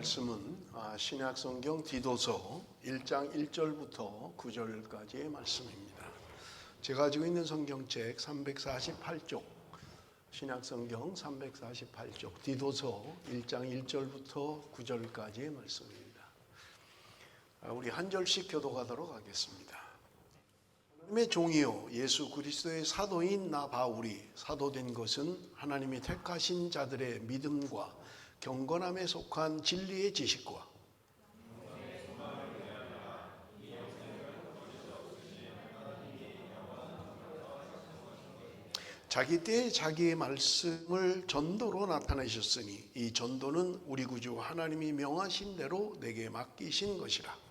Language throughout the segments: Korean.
말씀은 신약성경 디도서 1장 1절부터 9절까지의 말씀입니다. 제가 가지고 있는 성경책 348쪽, 신약성경 348쪽, 디도서 1장 1절부터 9절까지의 말씀입니다. 우리 한 절씩 교독하도록 하겠습니다. 하나님의 종이요 예수 그리스도의 사도인 나 바울이 사도된 것은 하나님이 택하신 자들의 믿음과 경건함에 속한 진리의 지식과 자기 때에 자기의 말씀을 전도로 나타내셨으니 이 전도는 우리 구주 하나님이 명하신 대로 내게 맡기신 것이라.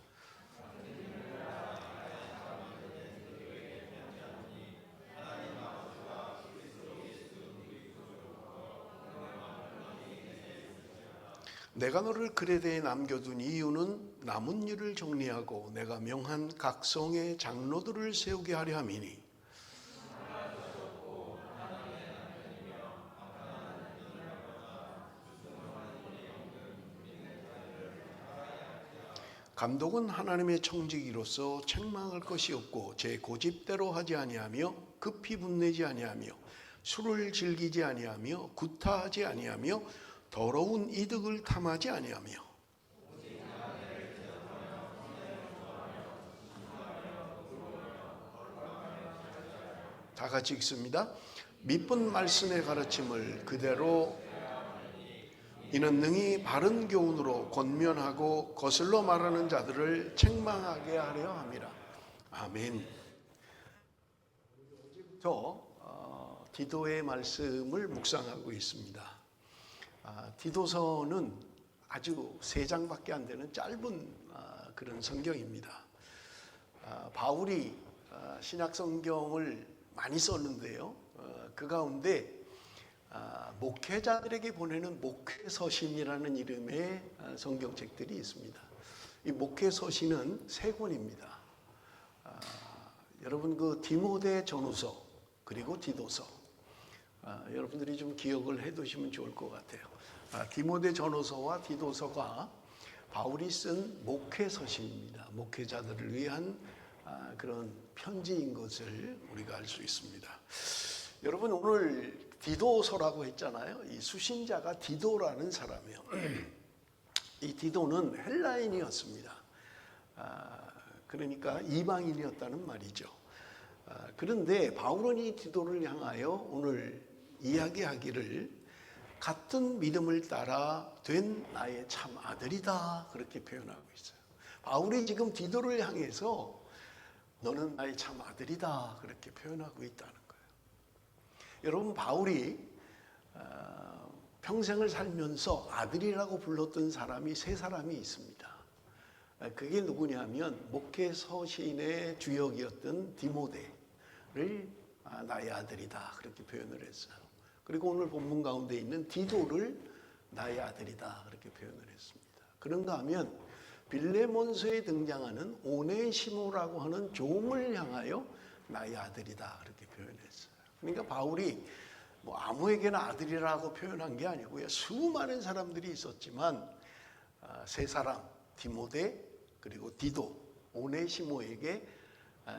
내가 너를 크레데에 남겨둔 이유는 남은 일을 정리하고 내가 명한 각 성의 장로들을 세우게 하려 함이니 감독은 하나님의 청지기로서 책망할 것이 없고 제 고집대로 하지 아니하며 급히 분내지 아니하며 술을 즐기지 아니하며 구타하지 아니하며 더러운 이득을 탐하지 아니하며 다 같이 읽습니다. 미쁜 말씀의 가르침을 그대로 이는 능히 바른 교훈으로 권면하고 거슬러 말하는 자들을 책망하게 하려 함이라. 아멘. 어제부터 디도의 말씀을 묵상하고 있습니다. 디도서는 아주 3장밖에 안 되는 짧은 그런 성경입니다. 바울이 신약 성경을 많이 썼는데요. 그 가운데 목회자들에게 보내는 목회서신이라는 이름의 성경책들이 있습니다. 이 목회서신은 3권입니다. 여러분 그 디모데 전후서 그리고 디도서 여러분들이 좀 기억을 해두시면 좋을 것 같아요. 디모데 전후서와 디도서가 바울이 쓴 목회서신입니다. 목회자들을 위한 그런 편지인 것을 우리가 알 수 있습니다. 여러분 오늘 디도서라고 했잖아요. 이 수신자가 디도라는 사람이에요. 이 디도는 헬라인이었습니다. 그러니까 이방인이었다는 말이죠. 그런데 바울은 이 디도를 향하여 오늘 이야기하기를 같은 믿음을 따라 된 나의 참 아들이다 그렇게 표현하고 있어요. 바울이 지금 디도를 향해서 너는 나의 참 아들이다 그렇게 표현하고 있다는 거예요. 여러분 바울이 평생을 살면서 아들이라고 불렀던 사람이 3사람이 있습니다. 그게 누구냐면 목회서신의 주역이었던 디모데를 나의 아들이다 그렇게 표현을 했어요. 그리고 오늘 본문 가운데 있는 디도를 나의 아들이다 그렇게 표현을 했습니다. 그런가 하면 빌레몬서에 등장하는 오네시모라고 하는 종을 향하여 나의 아들이다 그렇게 표현했어요. 그러니까 바울이 뭐 아무에게나 아들이라고 표현한 게 아니고요. 수많은 사람들이 있었지만 3사람 디모데 그리고 디도 오네시모에게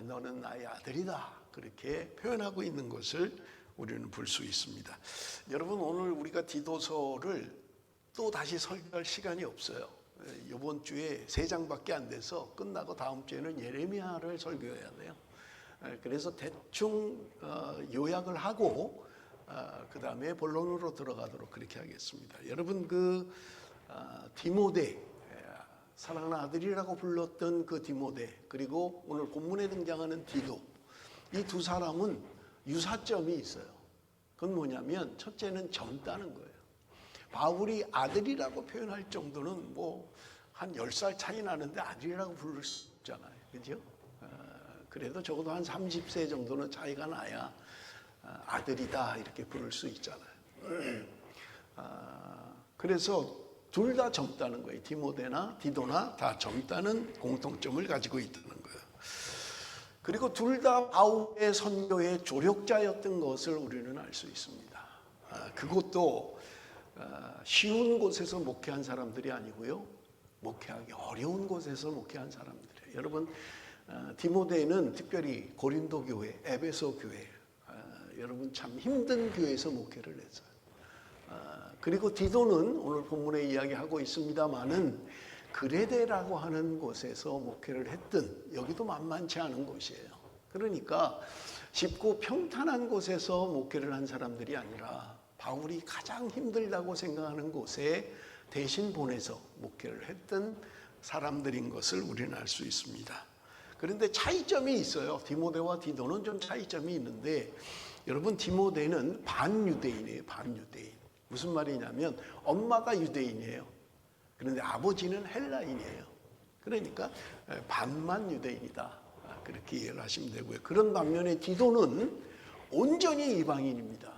너는 나의 아들이다 그렇게 표현하고 있는 것을 우리는 볼 수 있습니다. 여러분 오늘 우리가 디도서를 또 다시 설교할 시간이 없어요. 이번 주에 3장밖에 안 돼서 끝나고 다음 주에는 예레미야를 설교해야 돼요. 그래서 대충 요약을 하고 그 다음에 본론으로 들어가도록 그렇게 하겠습니다. 여러분 그 디모데 사랑하는 아들이라고 불렀던 그 디모데 그리고 오늘 본문에 등장하는 디도 이 2사람은 유사점이 있어요. 그건 뭐냐면 첫째는 젊다는 거예요. 바울이 아들이라고 표현할 정도는 뭐 한 10살 차이 나는데 아들이라고 부를 수 없잖아요. 그죠? 그래도 적어도 한 30세 정도는 차이가 나야 아들이다 이렇게 부를 수 있잖아요. 그래서 둘 다 젊다는 거예요. 디모데나 디도나 다 젊다는 공통점을 가지고 있다는 거예요. 그리고 둘 다 바울의 선교의 조력자였던 것을 우리는 알 수 있습니다. 그것도 쉬운 곳에서 목회한 사람들이 아니고요. 목회하기 어려운 곳에서 목회한 사람들이에요. 여러분, 디모데는 특별히 고린도 교회, 에베소 교회, 여러분 참 힘든 교회에서 목회를 했어요. 그리고 디도는 오늘 본문에 이야기하고 있습니다마는 그레데라고 하는 곳에서 목회를 했던, 여기도 만만치 않은 곳이에요. 그러니까 쉽고 평탄한 곳에서 목회를 한 사람들이 아니라 바울이 가장 힘들다고 생각하는 곳에 대신 보내서 목회를 했던 사람들인 것을 우리는 알 수 있습니다. 그런데 차이점이 있어요. 디모데와 디도는 좀 차이점이 있는데, 여러분, 디모데는 반유대인이에요. 반유대인. 무슨 말이냐면 엄마가 유대인이에요. 그런데 아버지는 헬라인이에요. 그러니까 반만 유대인이다, 그렇게 이해를 하시면 되고요. 그런 반면에 디도는 온전히 이방인입니다.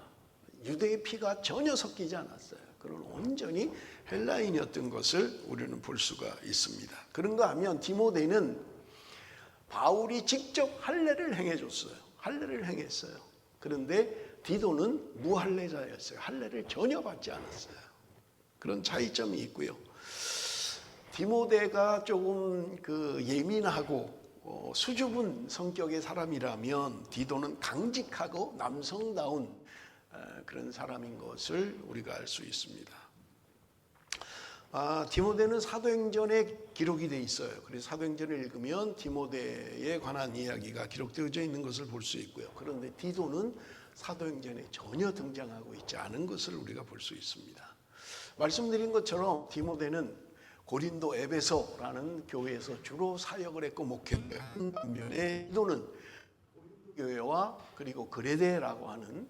유대의 피가 전혀 섞이지 않았어요. 그런 온전히 헬라인이었던 것을 우리는 볼 수가 있습니다. 그런가 하면 디모데는 바울이 직접 할례를 행해줬어요. 할례를 행했어요. 그런데 디도는 무할례자였어요. 할례를 전혀 받지 않았어요. 그런 차이점이 있고요. 디모데가 조금 예민하고 수줍은 성격의 사람이라면 디도는 강직하고 남성다운 그런 사람인 것을 우리가 알 수 있습니다. 디모데는 사도행전에 기록이 돼 있어요. 그래서 사도행전을 읽으면 디모데에 관한 이야기가 기록되어져 있는 것을 볼 수 있고요. 그런데 디도는 사도행전에 전혀 등장하고 있지 않은 것을 우리가 볼 수 있습니다. 말씀드린 것처럼 디모데는 고린도 에베소라는 교회에서 주로 사역을 했고 목회한 반면에 디도는 교회와 그리고 그레데라고 하는,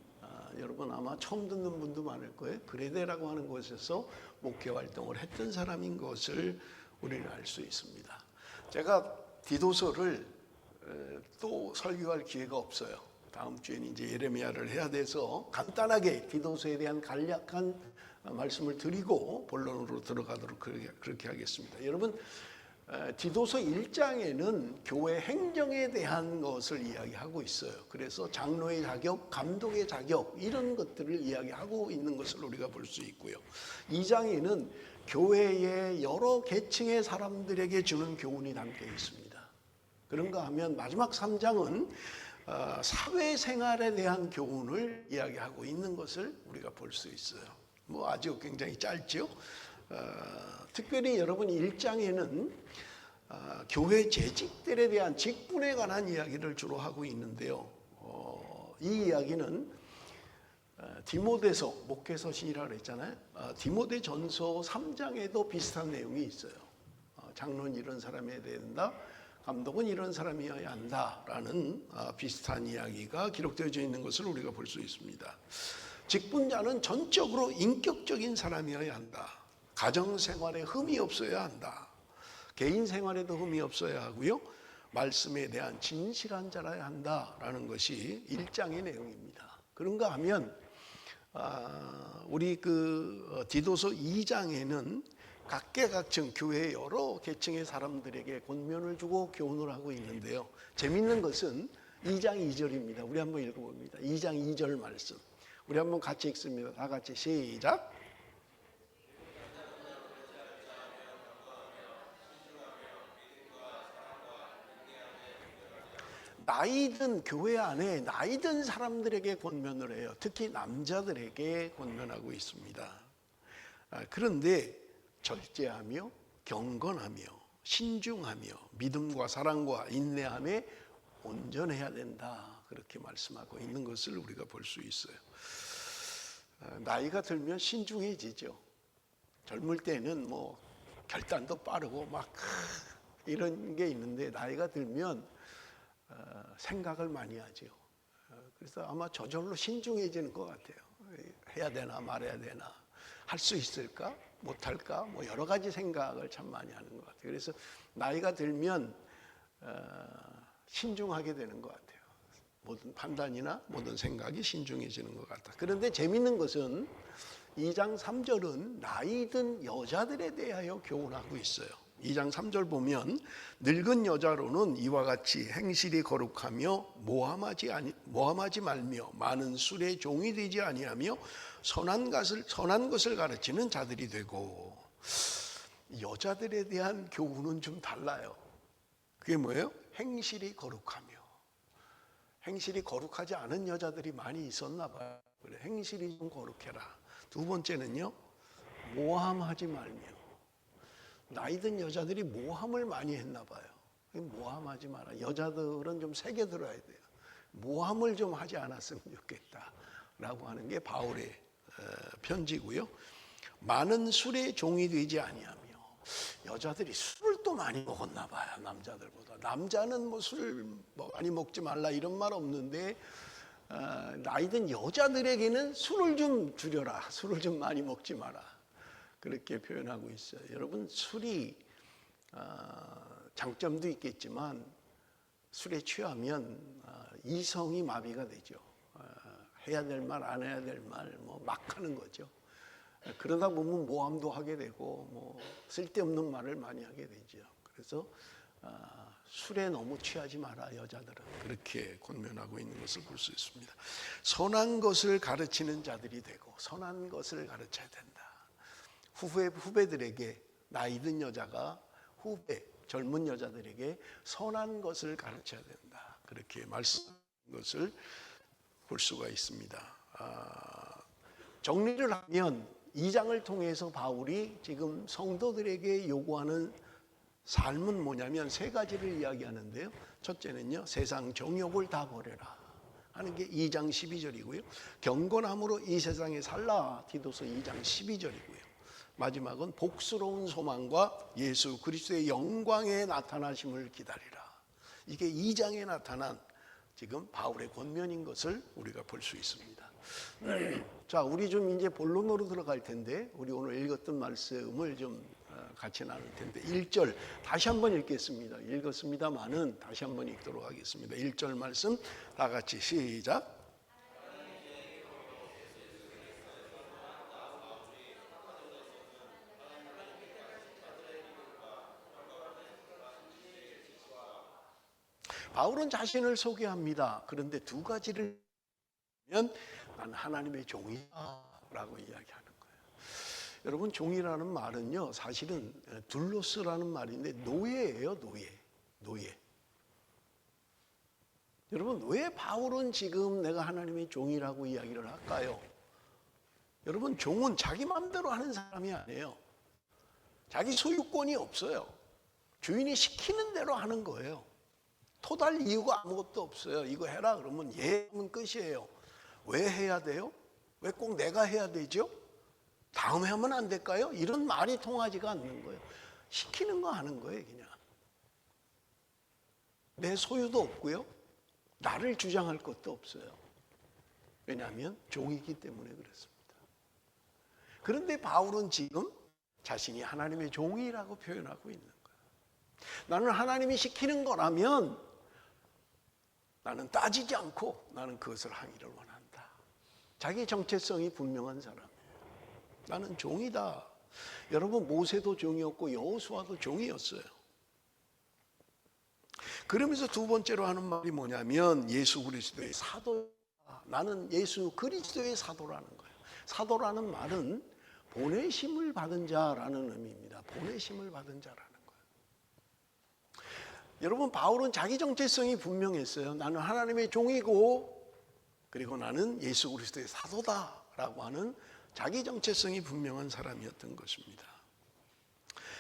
여러분 아마 처음 듣는 분도 많을 거예요. 그레데라고 하는 곳에서 목회 활동을 했던 사람인 것을 우리는 알 수 있습니다. 제가 디도서를 또 설교할 기회가 없어요. 다음 주에는 이제 예레미야를 해야 돼서 간단하게 디도서에 대한 간략한 말씀을 드리고 본론으로 들어가도록 그렇게 하겠습니다. 여러분, 디도서 1장에는 교회 행정에 대한 것을 이야기하고 있어요. 그래서 장로의 자격, 감독의 자격, 이런 것들을 이야기하고 있는 것을 우리가 볼 수 있고요. 2장에는 교회의 여러 계층의 사람들에게 주는 교훈이 담겨 있습니다. 그런가 하면 마지막 3장은 사회생활에 대한 교훈을 이야기하고 있는 것을 우리가 볼 수 있어요. 아주 굉장히 짧죠. 특별히 여러분 1장에는 교회 재직들에 대한 직분에 관한 이야기를 주로 하고 있는데요. 이 이야기는 디모데서, 목회서신이라고 했잖아요. 디모데전서 3장에도 비슷한 내용이 있어요. 장로는 이런 사람이어야 된다, 감독은 이런 사람이어야 한다라는 비슷한 이야기가 기록되어져 있는 것을 우리가 볼 수 있습니다. 직분자는 전적으로 인격적인 사람이어야 한다. 가정생활에 흠이 없어야 한다. 개인생활에도 흠이 없어야 하고요. 말씀에 대한 진실한 자라야 한다라는 것이 1장의 내용입니다. 그런가 하면 우리 디도서 2장에는 각계각층 교회의 여러 계층의 사람들에게 권면을 주고 교훈을 하고 있는데요. 재미있는 것은 2장 2절입니다. 우리 한번 읽어봅니다. 2장 2절 말씀. 우리 한번 같이 읽습니다. 다 같이 시작. 나이든 교회 안에 나이든 사람들에게 권면을 해요. 특히 남자들에게 권면하고 있습니다. 그런데 절제하며 경건하며 신중하며 믿음과 사랑과 인내함에 온전해야 된다, 그렇게 말씀하고 있는 것을 우리가 볼 수 있어요. 나이가 들면 신중해지죠. 젊을 때는 결단도 빠르고 이런 게 있는데 나이가 들면 생각을 많이 하죠. 그래서 아마 저절로 신중해지는 것 같아요. 해야 되나 말아야 되나, 할 수 있을까 못할까, 여러 가지 생각을 참 많이 하는 것 같아요. 그래서 나이가 들면 신중하게 되는 것 같아요. 모든 판단이나 모든 생각이 신중해지는 것 같다. 그런데 재미있는 것은 2장 3절은 나이든 여자들에 대하여 교훈하고 있어요. 2장 3절 보면 늙은 여자로는 이와 같이 행실이 거룩하며 모함하지 말며 많은 술의 종이 되지 아니하며 선한 것을 가르치는 자들이 되고. 여자들에 대한 교훈은 좀 달라요. 그게 뭐예요? 행실이 거룩하며. 행실이 거룩하지 않은 여자들이 많이 있었나 봐요. 그래, 행실이 좀 거룩해라. 두 번째는요, 모함하지 말며. 나이 든 여자들이 모함을 많이 했나 봐요. 모함하지 마라. 여자들은 좀 세게 들어야 돼요. 모함을 좀 하지 않았으면 좋겠다 라고 하는 게 바울의 편지고요. 많은 술의 종이 되지 아니하며. 여자들이 술을 또 많이 먹었나 봐요. 남자들보다. 남자는 뭐 술 많이 먹지 말라 이런 말 없는데 나이 든 여자들에게는 술을 좀 줄여라. 술을 좀 많이 먹지 마라. 그렇게 표현하고 있어요. 여러분, 술이 장점도 있겠지만 술에 취하면 이성이 마비가 되죠. 해야 될 말, 안 해야 될 말 막 하는 거죠. 그러다 보면 모함도 하게 되고 뭐 쓸데없는 말을 많이 하게 되죠. 그래서 술에 너무 취하지 마라, 여자들은. 그렇게 권면하고 있는 것을 볼 수 있습니다. 선한 것을 가르치는 자들이 되고, 선한 것을 가르쳐야 된다. 후배들에게, 나이 든 여자가 젊은 여자들에게 선한 것을 가르쳐야 된다. 그렇게 말씀하는 것을 볼 수가 있습니다. 정리를 하면 2장을 통해서 바울이 지금 성도들에게 요구하는 삶은 뭐냐면 세 가지를 이야기하는데요. 첫째는요, 세상 정욕을 다 버려라 하는 게 2장 12절이고요. 경건함으로 이 세상에 살라, 디도서 2장 12절이고요. 마지막은 복스러운 소망과 예수 그리스도의 영광에 나타나심을 기다리라. 이게 2장에 나타난 지금 바울의 권면인 것을 우리가 볼 수 있습니다. 자, 우리 좀 이제 본론으로 들어갈 텐데, 우리 오늘 읽었던 말씀을 좀 같이 나눌 텐데, 1절 다시 한번 읽겠습니다. 읽었습니다만은 다시 한번 읽도록 하겠습니다. 1절 말씀 다 같이 시작. 바울은 자신을 소개합니다. 그런데 두 가지를 보면 난 하나님의 종이라고 이야기하는 거예요. 여러분, 종이라는 말은요, 사실은 둘로스라는 말인데 노예예요. 노예. 여러분, 왜 바울은 지금 내가 하나님의 종이라고 이야기를 할까요? 여러분, 종은 자기 마음대로 하는 사람이 아니에요. 자기 소유권이 없어요. 주인이 시키는 대로 하는 거예요. 토달 이유가 아무것도 없어요. 이거 해라 그러면 예 하면 끝이에요. 왜 해야 돼요? 왜 꼭 내가 해야 되죠? 다음에 하면 안 될까요? 이런 말이 통하지가 않는 거예요. 시키는 거 하는 거예요, 그냥. 내 소유도 없고요. 나를 주장할 것도 없어요. 왜냐하면 종이기 때문에 그렇습니다. 그런데 바울은 지금 자신이 하나님의 종이라고 표현하고 있는 거예요. 나는 하나님이 시키는 거라면 나는 따지지 않고 나는 그것을 하기를 원한다. 자기 정체성이 분명한 사람이에요. 나는 종이다. 여러분, 모세도 종이었고 여호수아도 종이었어요. 그러면서 두 번째로 하는 말이 뭐냐면 예수 그리스도의 사도. 나는 예수 그리스도의 사도라는 거예요. 사도라는 말은 보내심을 받은 자라는 의미입니다. 보내심을 받은 자라는 거예요. 여러분, 바울은 자기 정체성이 분명했어요. 나는 하나님의 종이고, 그리고 나는 예수 그리스도의 사도다라고 하는 자기 정체성이 분명한 사람이었던 것입니다.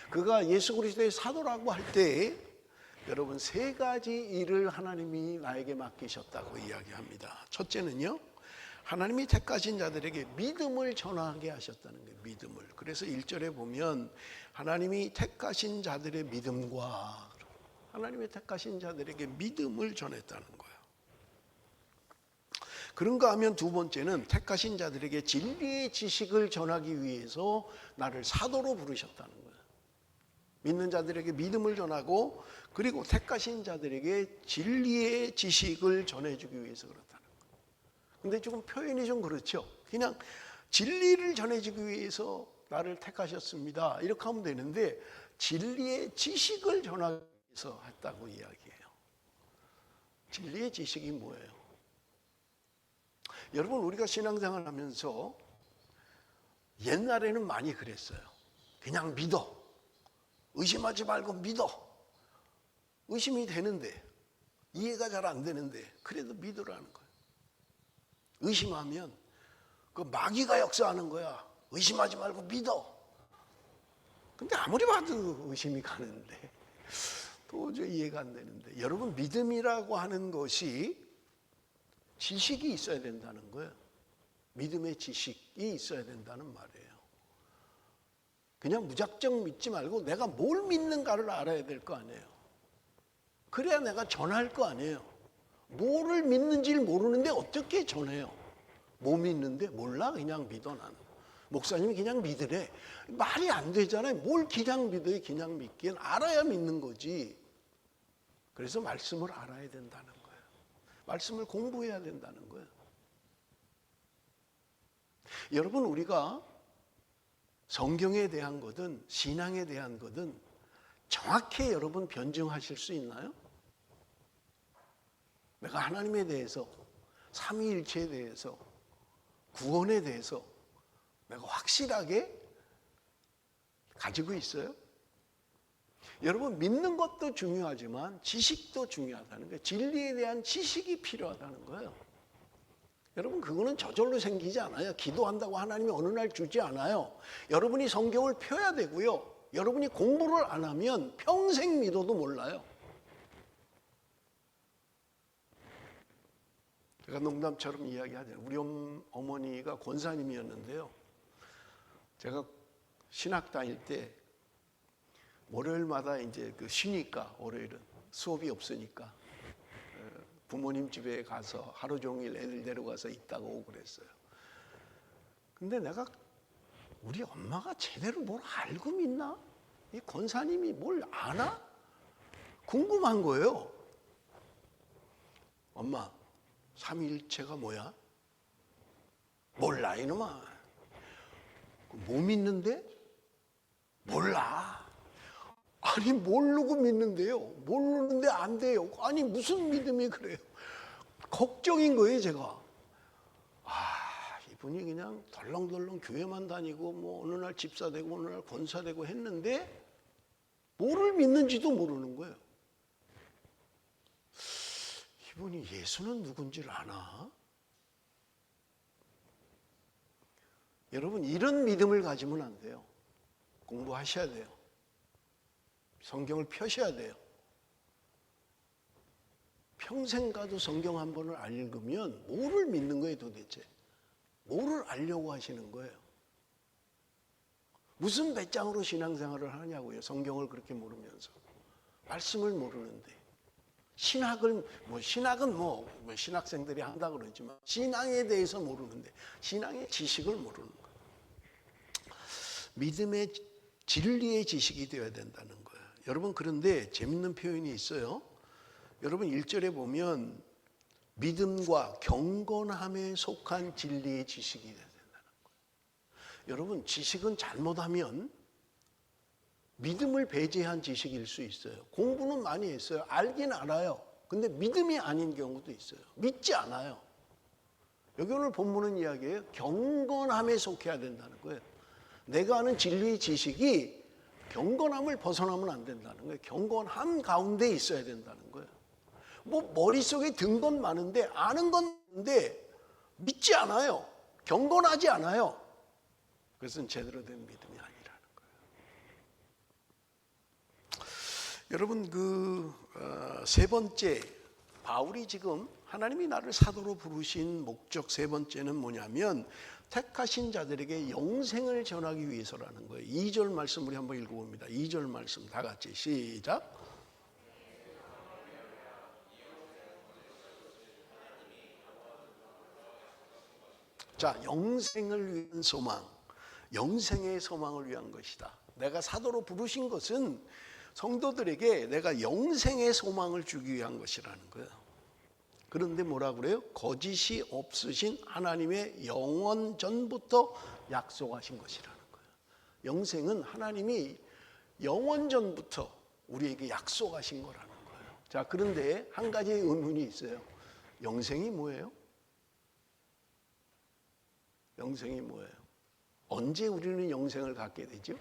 그가 예수 그리스도의 사도라고 할 때 여러분, 세 가지 일을 하나님이 나에게 맡기셨다고 이야기합니다. 첫째는요, 하나님이 택하신 자들에게 믿음을 전하게 하셨다는 거예요. 믿음을. 그래서 1절에 보면 하나님이 택하신 자들의 믿음과, 하나님의 택하신 자들에게 믿음을 전했다는 거예요. 그런가 하면 두 번째는 택하신 자들에게 진리의 지식을 전하기 위해서 나를 사도로 부르셨다는 거예요. 믿는 자들에게 믿음을 전하고, 그리고 택하신 자들에게 진리의 지식을 전해주기 위해서 그렇다는 거예요. 근데 조금 표현이 좀 그렇죠. 그냥 진리를 전해주기 위해서 나를 택하셨습니다, 이렇게 하면 되는데, 진리의 지식을 전하기 위해서 했다고 이야기해요. 진리의 지식이 뭐예요? 여러분, 우리가 신앙생활 하면서 옛날에는 많이 그랬어요. 그냥 믿어. 의심하지 말고 믿어. 의심이 되는데, 이해가 잘 안 되는데 그래도 믿으라는 거예요. 의심하면 그 마귀가 역사하는 거야. 의심하지 말고 믿어. 근데 아무리 봐도 의심이 가는데, 도저히 이해가 안 되는데, 여러분, 믿음이라고 하는 것이 지식이 있어야 된다는 거예요. 믿음의 지식이 있어야 된다는 말이에요. 그냥 무작정 믿지 말고 내가 뭘 믿는가를 알아야 될 거 아니에요. 그래야 내가 전할 거 아니에요. 뭐를 믿는지를 모르는데 어떻게 전해요? 뭐 믿는데? 몰라? 그냥 믿어. 나는 목사님이 그냥 믿으래. 말이 안 되잖아요. 뭘 그냥 믿어요? 그냥 믿기엔 알아야 믿는 거지. 그래서 말씀을 알아야 된다는 거예요. 말씀을 공부해야 된다는 거예요. 여러분, 우리가 성경에 대한 거든 신앙에 대한 거든 정확히 여러분 변증하실 수 있나요? 내가 하나님에 대해서, 삼위일체에 대해서, 구원에 대해서 내가 확실하게 가지고 있어요? 여러분, 믿는 것도 중요하지만 지식도 중요하다는 거예요. 진리에 대한 지식이 필요하다는 거예요. 여러분, 그거는 저절로 생기지 않아요. 기도한다고 하나님이 어느 날 주지 않아요. 여러분이 성경을 펴야 되고요. 여러분이 공부를 안 하면 평생 믿어도 몰라요. 제가 농담처럼 이야기하잖아요. 우리 어머니가 권사님이었는데요. 제가 신학 다닐 때 월요일마다 이제 그 쉬니까, 월요일은 수업이 없으니까 부모님 집에 가서 하루 종일 애들 데려가서 있다가 오고 그랬어요. 근데 내가 우리 엄마가 제대로 뭘 알고 믿나? 이 권사님이 뭘 아나? 궁금한 거예요. 엄마, 삼위일체가 뭐야? 몰라 이놈아. 뭐 믿는데? 몰라. 아니, 모르고 믿는데요. 모르는데 안 돼요. 아니, 무슨 믿음이 그래요? 걱정인 거예요, 제가. 이분이 그냥 덜렁덜렁 교회만 다니고 뭐 어느 날 집사 되고 어느 날 권사 되고 했는데 뭐를 믿는지도 모르는 거예요. 이분이 예수는 누군지를 아나? 여러분, 이런 믿음을 가지면 안 돼요. 공부하셔야 돼요. 성경을 펴셔야 돼요. 평생 가도 성경 한 번을 안 읽으면 뭐를 믿는 거예요, 도대체? 뭐를 알려고 하시는 거예요? 무슨 배짱으로 신앙생활을 하냐고요, 성경을 그렇게 모르면서. 말씀을 모르는데. 신학은 신학생들이 한다 그러지만 신앙에 대해서 모르는데, 신앙의 지식을 모르는 거예요. 믿음의 진리의 지식이 되어야 된다는 거예요. 여러분, 그런데 재밌는 표현이 있어요. 여러분, 1절에 보면 믿음과 경건함에 속한 진리의 지식이 되어야 된다는 거예요. 여러분, 지식은 잘못하면 믿음을 배제한 지식일 수 있어요. 공부는 많이 했어요. 알긴 알아요. 근데 믿음이 아닌 경우도 있어요. 믿지 않아요. 여기 오늘 본문은 이야기예요. 경건함에 속해야 된다는 거예요. 내가 아는 진리의 지식이 경건함을 벗어나면 안 된다는 거예요. 경건함 가운데 있어야 된다는 거예요. 뭐 머릿속에 든 건 많은데 아는 건 많은데 믿지 않아요. 경건하지 않아요. 그것은 제대로 된 믿음이 아니라는 거예요. 여러분, 세 번째, 바울이 지금 하나님이 나를 사도로 부르신 목적 세 번째는 뭐냐면 택하신 자들에게 영생을 전하기 위해서라는 거예요. 2절 말씀 우리 한번 읽어봅니다. 2절 말씀 다 같이 시작. 자, 영생을 위한 소망, 영생의 소망을 위한 것이다. 내가 사도로 부르신 것은 성도들에게 내가 영생의 소망을 주기 위한 것이라는 거예요. 그런데 뭐라 그래요? 거짓이 없으신 하나님의 영원 전부터 약속하신 것이라는 거예요. 영생은 하나님이 영원전부터 우리에게 약속하신 거라는 거예요. 자, 그런데 한 가지 의문이 있어요. 영생이 뭐예요? 영생이 뭐예요? 언제 우리는 영생을 갖게 되죠?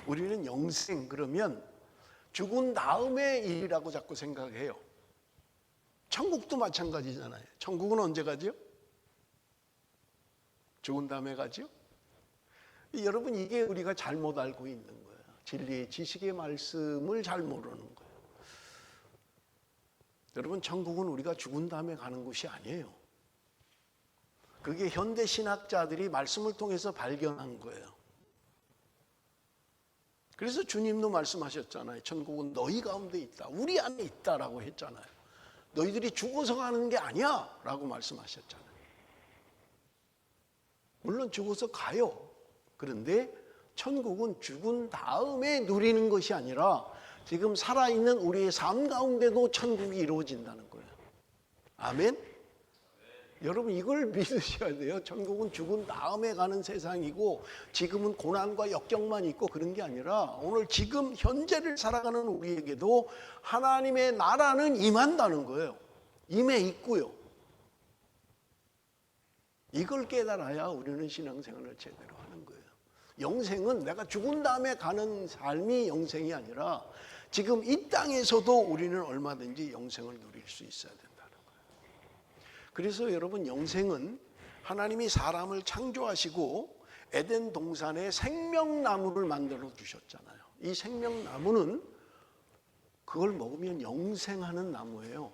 우리는 영생 그러면 죽은 다음의 일이라고 자꾸 생각해요. 천국도 마찬가지잖아요. 천국은 언제 가죠? 죽은 다음에 가죠? 여러분, 이게 우리가 잘못 알고 있는 거예요. 진리의 지식의 말씀을 잘 모르는 거예요. 여러분, 천국은 우리가 죽은 다음에 가는 곳이 아니에요. 그게 현대 신학자들이 말씀을 통해서 발견한 거예요. 그래서 주님도 말씀하셨잖아요. 천국은 너희 가운데 있다. 우리 안에 있다라고 했잖아요. 너희들이 죽어서 가는 게 아니야 라고 말씀하셨잖아요. 물론 죽어서 가요. 그런데 천국은 죽은 다음에 누리는 것이 아니라 지금 살아있는 우리의 삶 가운데도 천국이 이루어진다는 거예요. 아멘? 여러분, 이걸 믿으셔야 돼요. 천국은 죽은 다음에 가는 세상이고 지금은 고난과 역경만 있고 그런 게 아니라 오늘 지금 현재를 살아가는 우리에게도 하나님의 나라는 임한다는 거예요. 임해 있고요. 이걸 깨달아야 우리는 신앙생활을 제대로 하는 거예요. 영생은 내가 죽은 다음에 가는 삶이 영생이 아니라 지금 이 땅에서도 우리는 얼마든지 영생을 누릴 수 있어야 된다는 거예요. 그래서 여러분, 영생은 하나님이 사람을 창조하시고 에덴 동산에 생명나무를 만들어 주셨잖아요. 이 생명나무는 그걸 먹으면 영생하는 나무예요.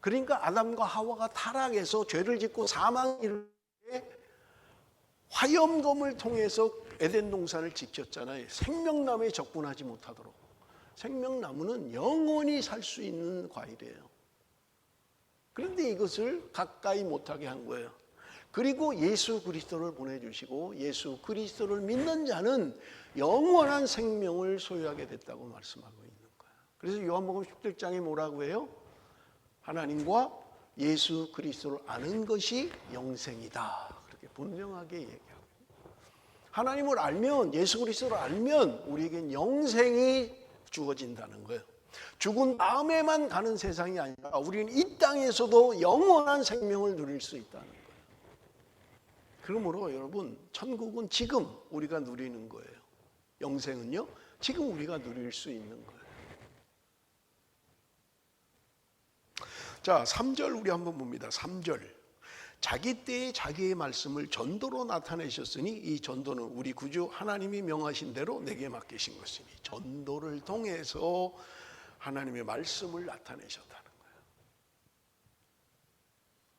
그러니까 아담과 하와가 타락해서 죄를 짓고 사망을 이룰 때 화염검을 통해서 에덴 동산을 지켰잖아요. 생명나무에 접근하지 못하도록. 생명나무는 영원히 살 수 있는 과일이에요. 그런데 이것을 가까이 못하게 한 거예요. 그리고 예수 그리스도를 보내주시고 예수 그리스도를 믿는 자는 영원한 생명을 소유하게 됐다고 말씀하고 있는 거예요. 그래서 요한복음 17장에 뭐라고 해요? 하나님과 예수 그리스도를 아는 것이 영생이다. 그렇게 분명하게 얘기하고, 하나님을 알면, 예수 그리스도를 알면 우리에겐 영생이 주어진다는 거예요. 죽은 다음에만 가는 세상이 아니라 우리는 이 땅에서도 영원한 생명을 누릴 수 있다는 거예요. 그러므로 여러분, 천국은 지금 우리가 누리는 거예요. 영생은요, 지금 우리가 누릴 수 있는 거예요. 자, 3절 우리 한번 봅니다. 3절. 자기 때에 자기의 말씀을 전도로 나타내셨으니 이 전도는 우리 구주 하나님이 명하신 대로 내게 맡기신 것이니, 전도를 통해서 하나님의 말씀을 나타내셨다는 거예요.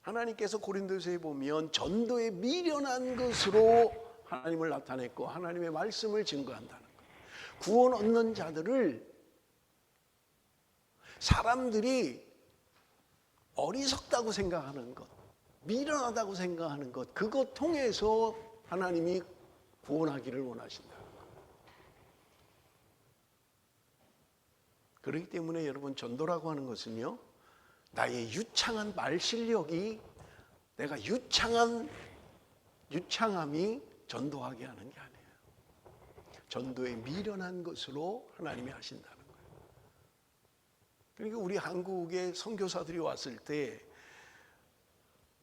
하나님께서 고린도서에 보면 전도에 미련한 것으로 하나님을 나타냈고 하나님의 말씀을 증거한다는 거예요. 구원 얻는 자들을 사람들이 어리석다고 생각하는 것, 미련하다고 생각하는 것, 그것 통해서 하나님이 구원하기를 원하신다는 거예요. 그렇기 때문에 여러분, 전도라고 하는 것은요, 나의 유창한 말 실력이, 내가 유창함이 전도하게 하는 게 아니에요. 전도에 미련한 것으로 하나님이 하신다는 거예요. 그러니까 우리 한국에 선교사들이 왔을 때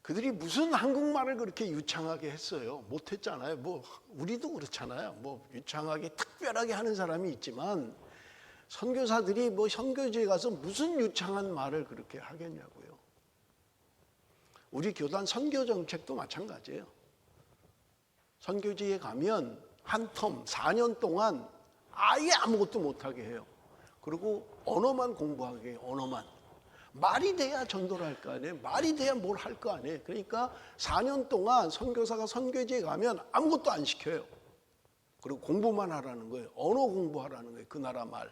그들이 무슨 한국말을 그렇게 유창하게 했어요? 못했잖아요. 뭐 우리도 그렇잖아요. 뭐 유창하게 특별하게 하는 사람이 있지만 선교사들이 뭐 선교지에 가서 무슨 유창한 말을 그렇게 하겠냐고요. 우리 교단 선교 정책도 마찬가지예요. 선교지에 가면 한 텀 4년 동안 아예 아무것도 못하게 해요. 그리고 언어만 공부하게 해요. 언어만. 말이 돼야 전도를 할 거 아니에요. 말이 돼야 뭘 할 거 아니에요. 그러니까 4년 동안 선교사가 선교지에 가면 아무것도 안 시켜요. 그리고 공부만 하라는 거예요. 언어 공부하라는 거예요. 그 나라 말.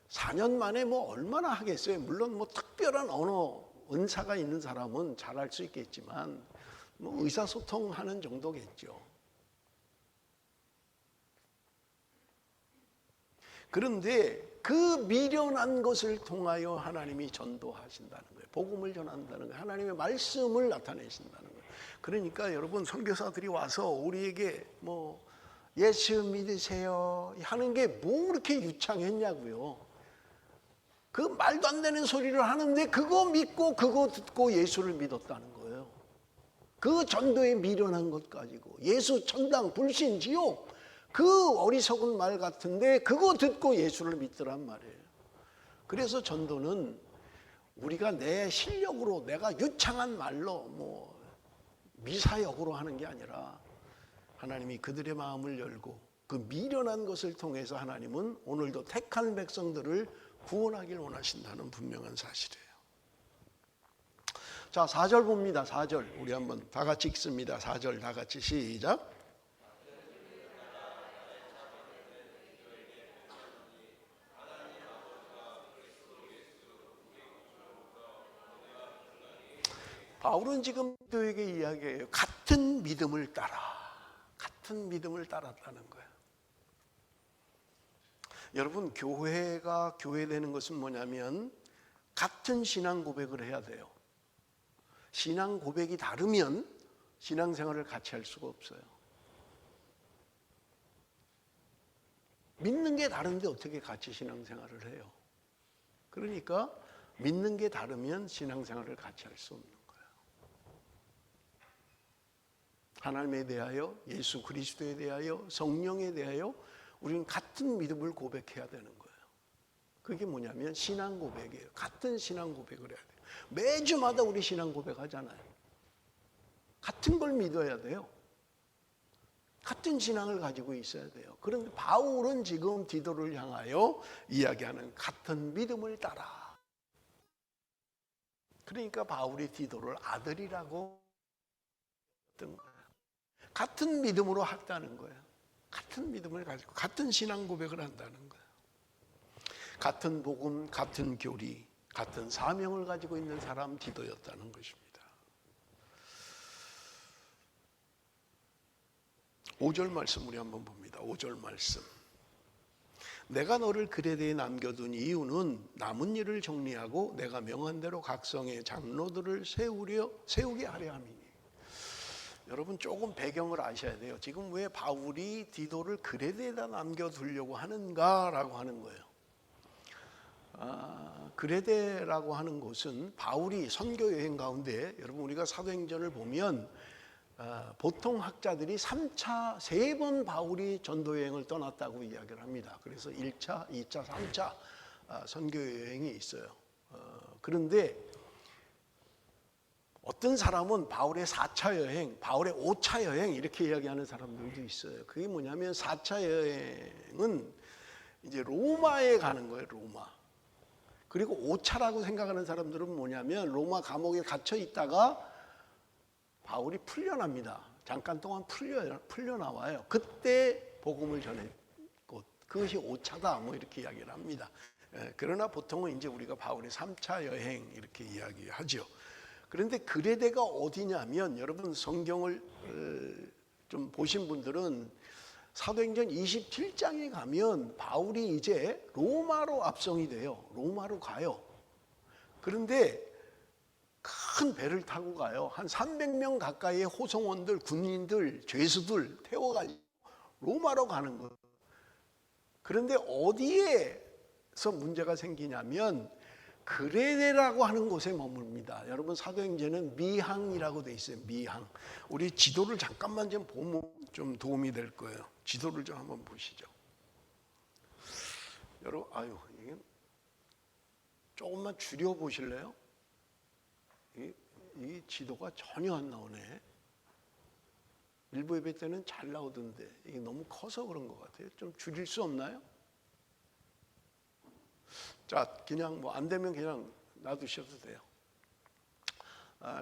4년 만에 뭐 얼마나 하겠어요. 물론 뭐 특별한 언어 은사가 있는 사람은 잘할 수 있겠지만 뭐 의사소통하는 정도겠죠. 그런데 그 미련한 것을 통하여 하나님이 전도하신다는 거예요. 복음을 전한다는 거예요. 하나님의 말씀을 나타내신다는 거예요. 그러니까 여러분, 선교사들이 와서 우리에게 뭐 예수 믿으세요 하는 게 뭐 그렇게 유창했냐고요. 그 말도 안 되는 소리를 하는데 그거 믿고 그거 듣고 예수를 믿었다는 거예요. 그 전도에 미련한 것 가지고 예수 천당 불신 지옥 그 어리석은 말 같은데 그거 듣고 예수를 믿더란 말이에요. 그래서 전도는 우리가 내 실력으로 내가 유창한 말로 뭐 미사역으로 하는 게 아니라 하나님이 그들의 마음을 열고 그 미련한 것을 통해서 하나님은 오늘도 택한 백성들을 구원하길 원하신다는 분명한 사실이에요. 자, 4절 봅니다. 4절 우리 한번 다 같이 읽습니다. 4절 다 같이 시작. 바울은 지금 그에게 이야기해요. 같은 믿음을 따라. 같은 믿음을 따랐다는 거예요. 여러분, 교회가 교회되는 것은 뭐냐면 같은 신앙 고백을 해야 돼요. 신앙 고백이 다르면 신앙생활을 같이 할 수가 없어요. 믿는 게 다른데 어떻게 같이 신앙생활을 해요? 그러니까 믿는 게 다르면 신앙생활을 같이 할 수 없는 거예요. 하나님에 대하여, 예수 그리스도에 대하여, 성령에 대하여 우리는 같은 믿음을 고백해야 되는 거예요. 그게 뭐냐면 신앙 고백이에요. 같은 신앙 고백을 해야 돼요. 매주마다 우리 신앙 고백하잖아요. 같은 걸 믿어야 돼요. 같은 신앙을 가지고 있어야 돼요. 그런데 바울은 지금 디도를 향하여 이야기하는 같은 믿음을 따라. 그러니까 바울이 디도를 아들이라고 했던 거예요. 같은 믿음으로 했다는 거예요. 같은 믿음을 가지고 같은 신앙 고백을 한다는 거예요. 같은 복음, 같은 교리, 같은 사명을 가지고 있는 사람 디도였다는 것입니다. 5절 말씀 우리 한번 봅니다. 5절 말씀. 내가 너를 그레데에 남겨둔 이유는 남은 일을 정리하고 내가 명한 대로 각성의 장로들을 세우게 하려 함이니. 여러분 조금 배경을 아셔야 돼요. 지금 왜 바울이 디도를 그레데에다 남겨두려고 하는가라고 하는 거예요. 그레데라고 하는 곳은 바울이 선교 여행 가운데 여러분 우리가 사도행전을 보면 보통 학자들이 3차, 3번 바울이 전도 여행을 떠났다고 이야기를 합니다. 그래서 1차, 2차, 3차 선교 여행이 있어요. 그런데 어떤 사람은 바울의 4차 여행, 바울의 5차 여행 이렇게 이야기하는 사람들도 있어요. 그게 뭐냐면 4차 여행은 이제 로마에 가는 거예요. 로마. 그리고 5차라고 생각하는 사람들은 뭐냐면 로마 감옥에 갇혀 있다가 바울이 풀려납니다. 잠깐 동안 풀려나와요. 그때 복음을 전했고 그것이 5차다 뭐 이렇게 이야기를 합니다. 그러나 보통은 이제 우리가 바울의 3차 여행 이렇게 이야기하죠. 그런데 그레데가 어디냐면 여러분 성경을 좀 보신 분들은 사도행전 27장에 가면 바울이 이제 로마로 압송이 돼요. 로마로 가요. 그런데 큰 배를 타고 가요. 한 300명 가까이의 호송원들, 군인들, 죄수들 태워가지고 로마로 가는 거예요. 그런데 어디에서 문제가 생기냐면 그레데라고 하는 곳에 머뭅니다. 여러분 사도행전은 미항이라고 돼 있어요. 미항. 우리 지도를 잠깐만 좀 보면 좀 도움이 될 거예요. 지도를 좀 한번 보시죠. 여러분, 이게 조금만 줄여 보실래요? 이 지도가 전혀 안 나오네. 일부 예배 때는 잘 나오던데 이게 너무 커서 그런 것 같아요. 좀 줄일 수 없나요? 자, 그냥 뭐 안 되면 그냥 놔두셔도 돼요.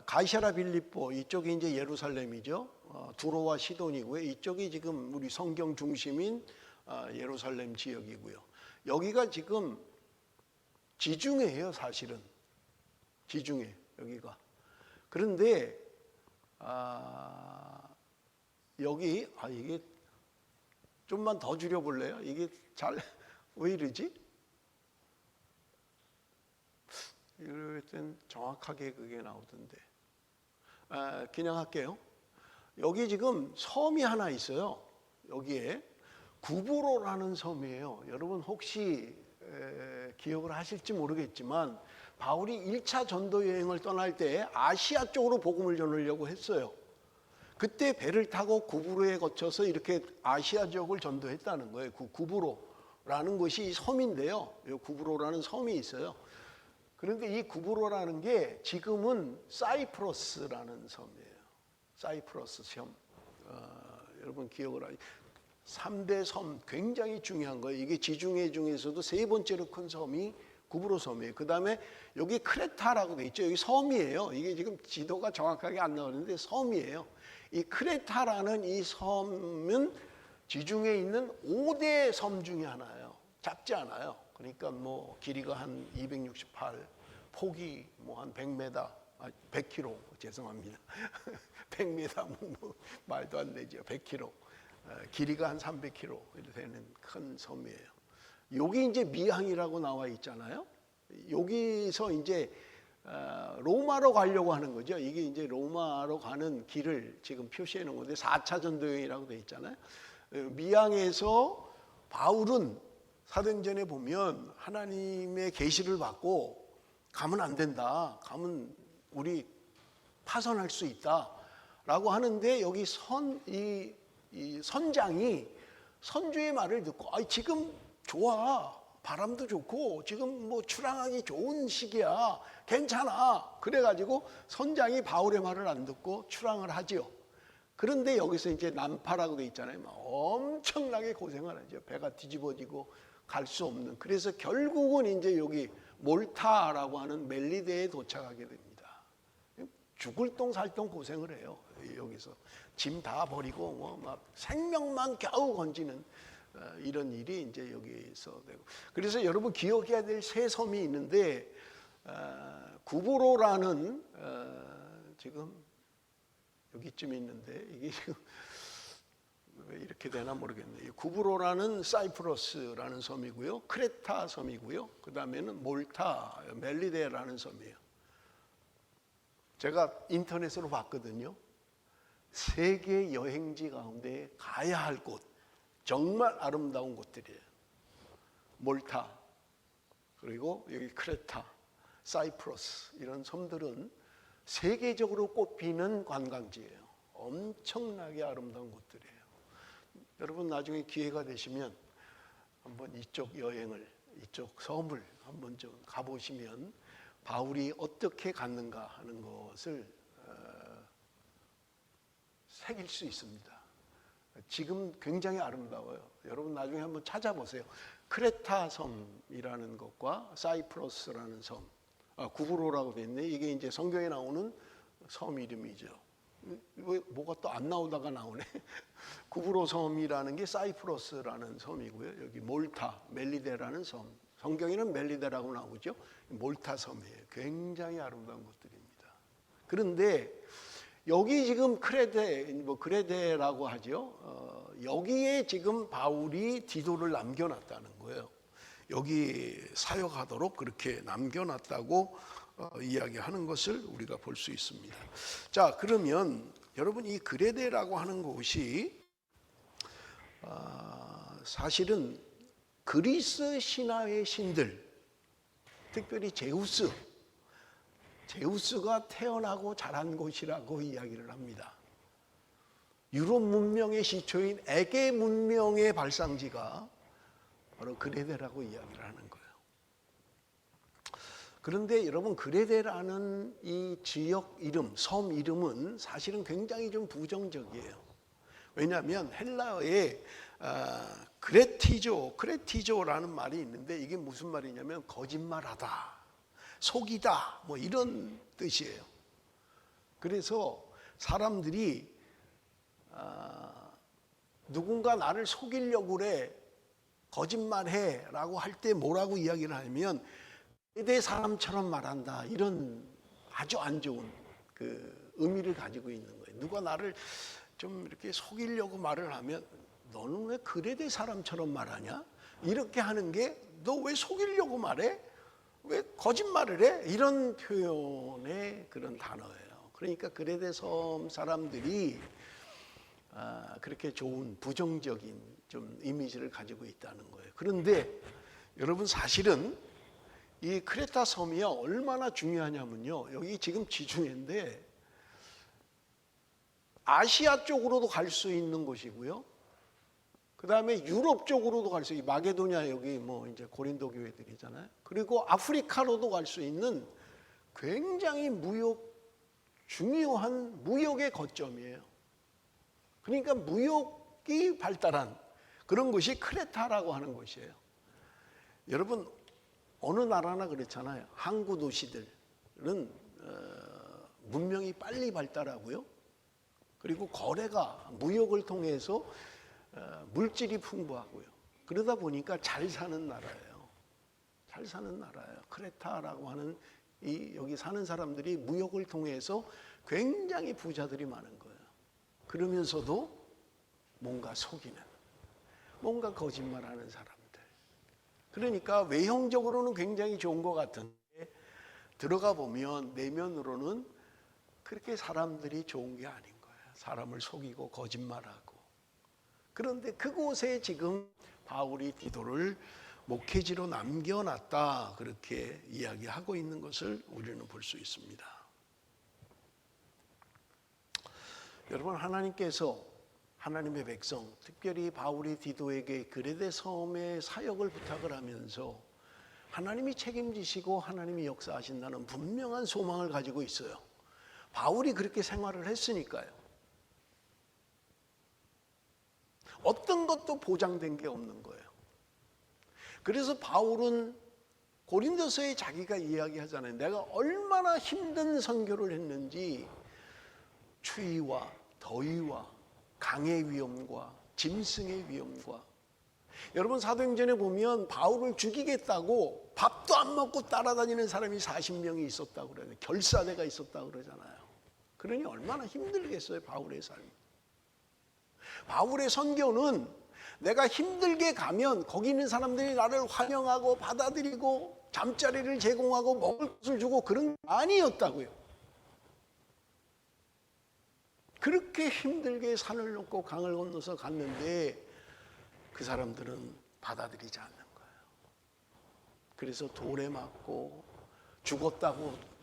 가이사라 빌립보 이쪽이 이제 예루살렘이죠. 두로와 시돈이고요. 이쪽이 지금 우리 성경 중심인 예루살렘 지역이고요. 여기가 지금 지중해예요, 사실은. 지중해 여기가. 그런데 여기 이게 좀만 더 줄여 볼래요? 이게 잘 왜 이러지? 이럴 땐 정확하게 그게 나오던데. 그냥 할게요. 여기 지금 섬이 하나 있어요. 여기에 구브로라는 섬이에요. 여러분 혹시 기억을 하실지 모르겠지만 바울이 1차 전도 여행을 떠날 때 아시아 쪽으로 복음을 전하려고 했어요. 그때 배를 타고 구브로에 거쳐서 이렇게 아시아 지역을 전도했다는 거예요. 구브로라는 것이 섬인데요. 구브로라는 섬이 있어요. 그런데 이 구브로라는 게 지금은 사이프러스라는 섬이에요. 사이프러스 섬. 여러분 기억을 하죠. 3대 섬 굉장히 중요한 거예요. 이게 지중해 중에서도 세 번째로 큰 섬이 구브로 섬이에요. 그 다음에 여기 크레타라고 돼 있죠. 여기 섬이에요. 이게 지금 지도가 정확하게 안 나오는데 섬이에요. 이 크레타라는 이 섬은 지중해에 있는 5대 섬 중에 하나예요. 작지 않아요. 그러니까 뭐 길이가 한 268, 폭이 뭐 한 100m, 100km 죄송합니다. 100m 뭐 말도 안 되죠. 100km. 길이가 한 300km 되는 큰 섬이에요. 여기 이제 미항이라고 나와 있잖아요. 여기서 이제 로마로 가려고 하는 거죠. 이게 이제 로마로 가는 길을 지금 표시해 놓은 건데 4차 전도여행이라고 돼 있잖아요. 미항에서 바울은 사도행전에 보면 하나님의 계시를 받고 가면 안 된다. 가면 우리 파선할 수 있다라고 하는데 여기 이 선장이 선주의 말을 듣고 지금 좋아. 바람도 좋고 지금 뭐 출항하기 좋은 시기야. 괜찮아. 그래가지고 선장이 바울의 말을 안 듣고 출항을 하지요. 그런데 여기서 이제 난파라고 돼 있잖아요. 엄청나게 고생을 하죠. 배가 뒤집어지고 갈 수 없는. 그래서 결국은 이제 여기 몰타라고 하는 멜리데에 도착하게 됩니다. 죽을 똥 살 똥 고생을 해요. 여기서 짐 다 버리고 뭐 막 생명만 겨우 건지는 이런 일이 이제 여기서 되고. 그래서 여러분 기억해야 될 세 섬이 있는데 구브로라는 지금 여기쯤 있는데 이게 지금 왜 이렇게 되나 모르겠네요. 구브로라는 사이프러스라는 섬이고요, 크레타 섬이고요, 그 다음에는 몰타, 멜리데라는 섬이에요. 제가 인터넷으로 봤거든요. 세계 여행지 가운데 가야 할 곳, 정말 아름다운 곳들이에요. 몰타, 그리고 여기 크레타, 사이프러스 이런 섬들은 세계적으로 꼽히는 관광지예요. 엄청나게 아름다운 곳들이에요. 여러분 나중에 기회가 되시면 한번 이쪽 여행을, 이쪽 섬을 한번 좀 가보시면 바울이 어떻게 갔는가 하는 것을 새길 수 있습니다. 지금 굉장히 아름다워요. 여러분 나중에 한번 찾아보세요. 크레타 섬이라는 것과 사이프러스라는 섬, 구브로라고 되어 있네. 이게 이제 성경에 나오는 섬 이름이죠. 왜 뭐가 또 안 나오다가 나오네. 구브로 섬이라는 게 사이프러스라는 섬이고요. 여기 몰타, 멜리데라는 섬. 성경에는 멜리데라고 나오죠. 몰타 섬이에요. 굉장히 아름다운 곳들입니다. 그런데 여기 지금 그레데라고 하죠. 여기에 지금 바울이 디도를 남겨놨다는 거예요. 여기 사역하도록 그렇게 남겨놨다고 이야기하는 것을 우리가 볼 수 있습니다. 자, 그러면 여러분 이 그레데라고 하는 곳이 사실은 그리스 신화의 신들, 특별히 제우스가 태어나고 자란 곳이라고 이야기를 합니다. 유럽 문명의 시초인 에게 문명의 발상지가 바로 그레데라고 이야기를 하는 거예요. 그런데 여러분 그레데라는 이 지역 이름, 섬 이름은 사실은 굉장히 좀 부정적이에요. 왜냐하면 헬라어에 크레티조라는 말이 있는데 이게 무슨 말이냐면 거짓말하다, 속이다, 뭐 이런 뜻이에요. 그래서 사람들이 누군가 나를 속이려고 그래, 거짓말해 라고 할 때 뭐라고 이야기를 하냐면 내 사람처럼 말한다, 이런 아주 안 좋은 그 의미를 가지고 있는 거예요. 누가 나를 좀 이렇게 속이려고 말을 하면 너는 왜 그레데 사람처럼 말하냐? 이렇게 하는 게 너 왜 속이려고 말해? 왜 거짓말을 해? 이런 표현의 그런 단어예요. 그러니까 그레데 섬 사람들이 그렇게 좋은 부정적인 좀 이미지를 가지고 있다는 거예요. 그런데 여러분 사실은 이 크레타 섬이 얼마나 중요하냐면요. 여기 지금 지중해인데 아시아 쪽으로도 갈 수 있는 곳이고요. 그 다음에 유럽 쪽으로도 갈 수 있고, 마게도냐 여기 뭐 이제 고린도 교회들이잖아요. 그리고 아프리카로도 갈 수 있는 굉장히 중요한 무역의 거점이에요. 그러니까 무역이 발달한 그런 곳이 크레타라고 하는 곳이에요. 여러분 어느 나라나 그렇잖아요. 항구 도시들은 문명이 빨리 발달하고요. 그리고 거래가 무역을 통해서 물질이 풍부하고요. 그러다 보니까 잘 사는 나라예요. 잘 사는 나라예요. 크레타라고 하는 여기 사는 사람들이 무역을 통해서 굉장히 부자들이 많은 거예요. 그러면서도 뭔가 속이는, 뭔가 거짓말하는 사람들. 그러니까 외형적으로는 굉장히 좋은 것 같은데 들어가 보면 내면으로는 그렇게 사람들이 좋은 게 아닌 거예요. 사람을 속이고 거짓말하고. 그런데 그곳에 지금 바울이 디도를 목회지로 남겨놨다, 그렇게 이야기하고 있는 것을 우리는 볼 수 있습니다. 여러분, 하나님께서 하나님의 백성, 특별히 바울이 디도에게 그레데 섬의 사역을 부탁을 하면서 하나님이 책임지시고 하나님이 역사하신다는 분명한 소망을 가지고 있어요. 바울이 그렇게 생활을 했으니까요. 어떤 것도 보장된 게 없는 거예요. 그래서 바울은 고린도서에 자기가 이야기하잖아요. 내가 얼마나 힘든 선교를 했는지, 추위와 더위와 강의 위험과 짐승의 위험과. 여러분, 사도행전에 보면 바울을 죽이겠다고 밥도 안 먹고 따라다니는 사람이 40명이 있었다고 그래요. 결사대가 있었다고 그러잖아요. 그러니 얼마나 힘들겠어요, 바울의 삶이. 바울의 선교는 내가 힘들게 가면 거기 있는 사람들이 나를 환영하고 받아들이고 잠자리를 제공하고 먹을 것을 주고 그런 게 아니었다고요. 그렇게 힘들게 산을 넘고 강을 건너서 갔는데 그 사람들은 받아들이지 않는 거예요. 그래서 돌에 맞고 죽었다고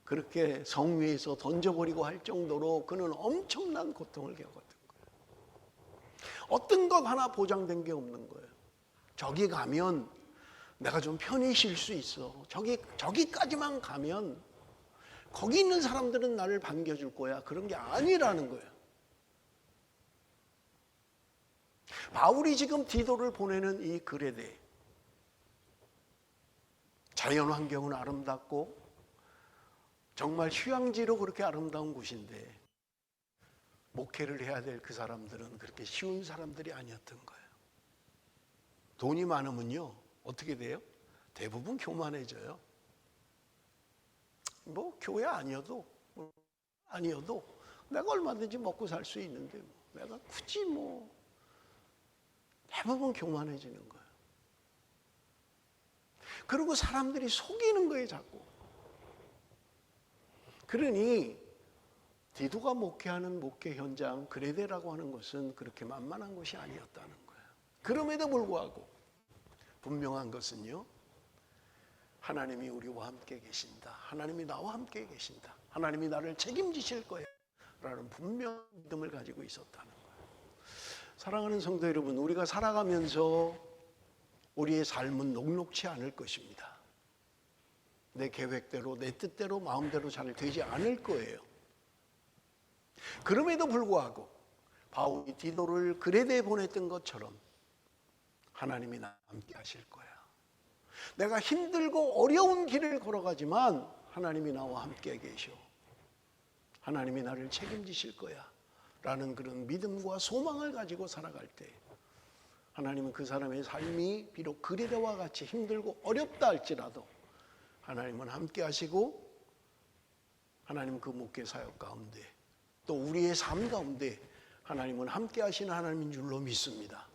그렇게 성 위에서 던져버리고 할 정도로 그는 엄청난 고통을 겪었던 거예요. 어떤 것 하나 보장된 게 없는 거예요. 저기 가면 내가 좀 편히 쉴 수 있어. 저기까지만 가면 거기 있는 사람들은 나를 반겨줄 거야. 그런 게 아니라는 거예요. 바울이 지금 디도를 보내는 이 그레데, 자연 환경은 아름답고 정말 휴양지로 그렇게 아름다운 곳인데 목회를 해야 될 그 사람들은 그렇게 쉬운 사람들이 아니었던 거예요. 돈이 많으면요 어떻게 돼요? 대부분 교만해져요. 뭐 교회 아니어도 내가 얼마든지 먹고 살 수 있는데 내가 굳이 대부분 교만해지는 거예요. 그리고 사람들이 속이는 거예요, 자꾸. 그러니 디도가 목회하는 목회 현장 그레데라고 하는 것은 그렇게 만만한 곳이 아니었다는 거예요. 그럼에도 불구하고 분명한 것은요, 하나님이 우리와 함께 계신다. 하나님이 나와 함께 계신다. 하나님이 나를 책임지실 거야. 라는 분명한 믿음을 가지고 있었다는 거예요. 사랑하는 성도 여러분, 우리가 살아가면서 우리의 삶은 녹록치 않을 것입니다. 내 계획대로, 내 뜻대로, 마음대로 잘 되지 않을 거예요. 그럼에도 불구하고 바울이 디도를 그레데에 보냈던 것처럼 하나님이 나와 함께 하실 거야. 내가 힘들고 어려운 길을 걸어가지만 하나님이 나와 함께 계셔. 하나님이 나를 책임지실 거야. 라는 그런 믿음과 소망을 가지고 살아갈 때 하나님은 그 사람의 삶이 비록 그레데와 같이 힘들고 어렵다 할지라도 하나님은 함께 하시고 하나님 그 목회 사역 가운데 또 우리의 삶 가운데 하나님은 함께 하시는 하나님인 줄로 믿습니다.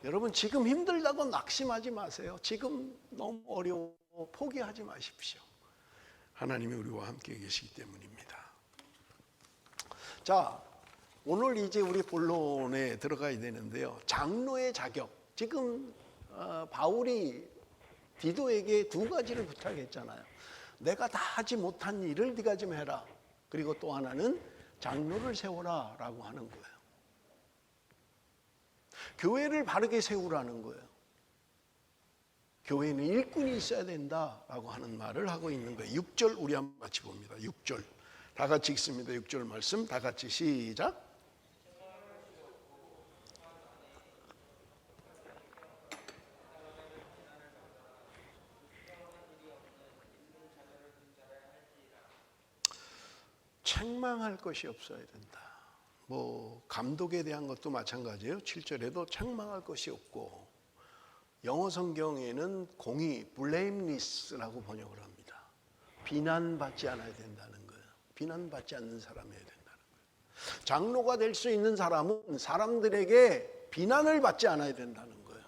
여러분, 지금 힘들다고 낙심하지 마세요. 지금 너무 어려워 포기하지 마십시오. 하나님이 우리와 함께 계시기 때문입니다. 자, 오늘 이제 우리 본론에 들어가야 되는데요. 장로의 자격. 지금 바울이 디도에게 두 가지를 부탁했잖아요. 내가 다 하지 못한 일을 네가 좀 해라. 그리고 또 하나는 장로를 세워라 라고 하는 거예요. 교회를 바르게 세우라는 거예요. 교회는 일꾼이 있어야 된다라고 하는 말을 하고 있는 거예요. 6절 우리 한번 같이 봅니다. 6절 다 같이 읽습니다. 6절 말씀 다 같이 시작. 책망할 것이 없어야 된다. 뭐 감독에 대한 것도 마찬가지예요. 7절에도 책망할 것이 없고, 영어 성경에는 공의, blameless라고 번역을 합니다. 비난받지 않아야 된다는 거예요. 비난받지 않는 사람이어야 된다는 거예요. 장로가 될 수 있는 사람은 사람들에게 비난을 받지 않아야 된다는 거예요.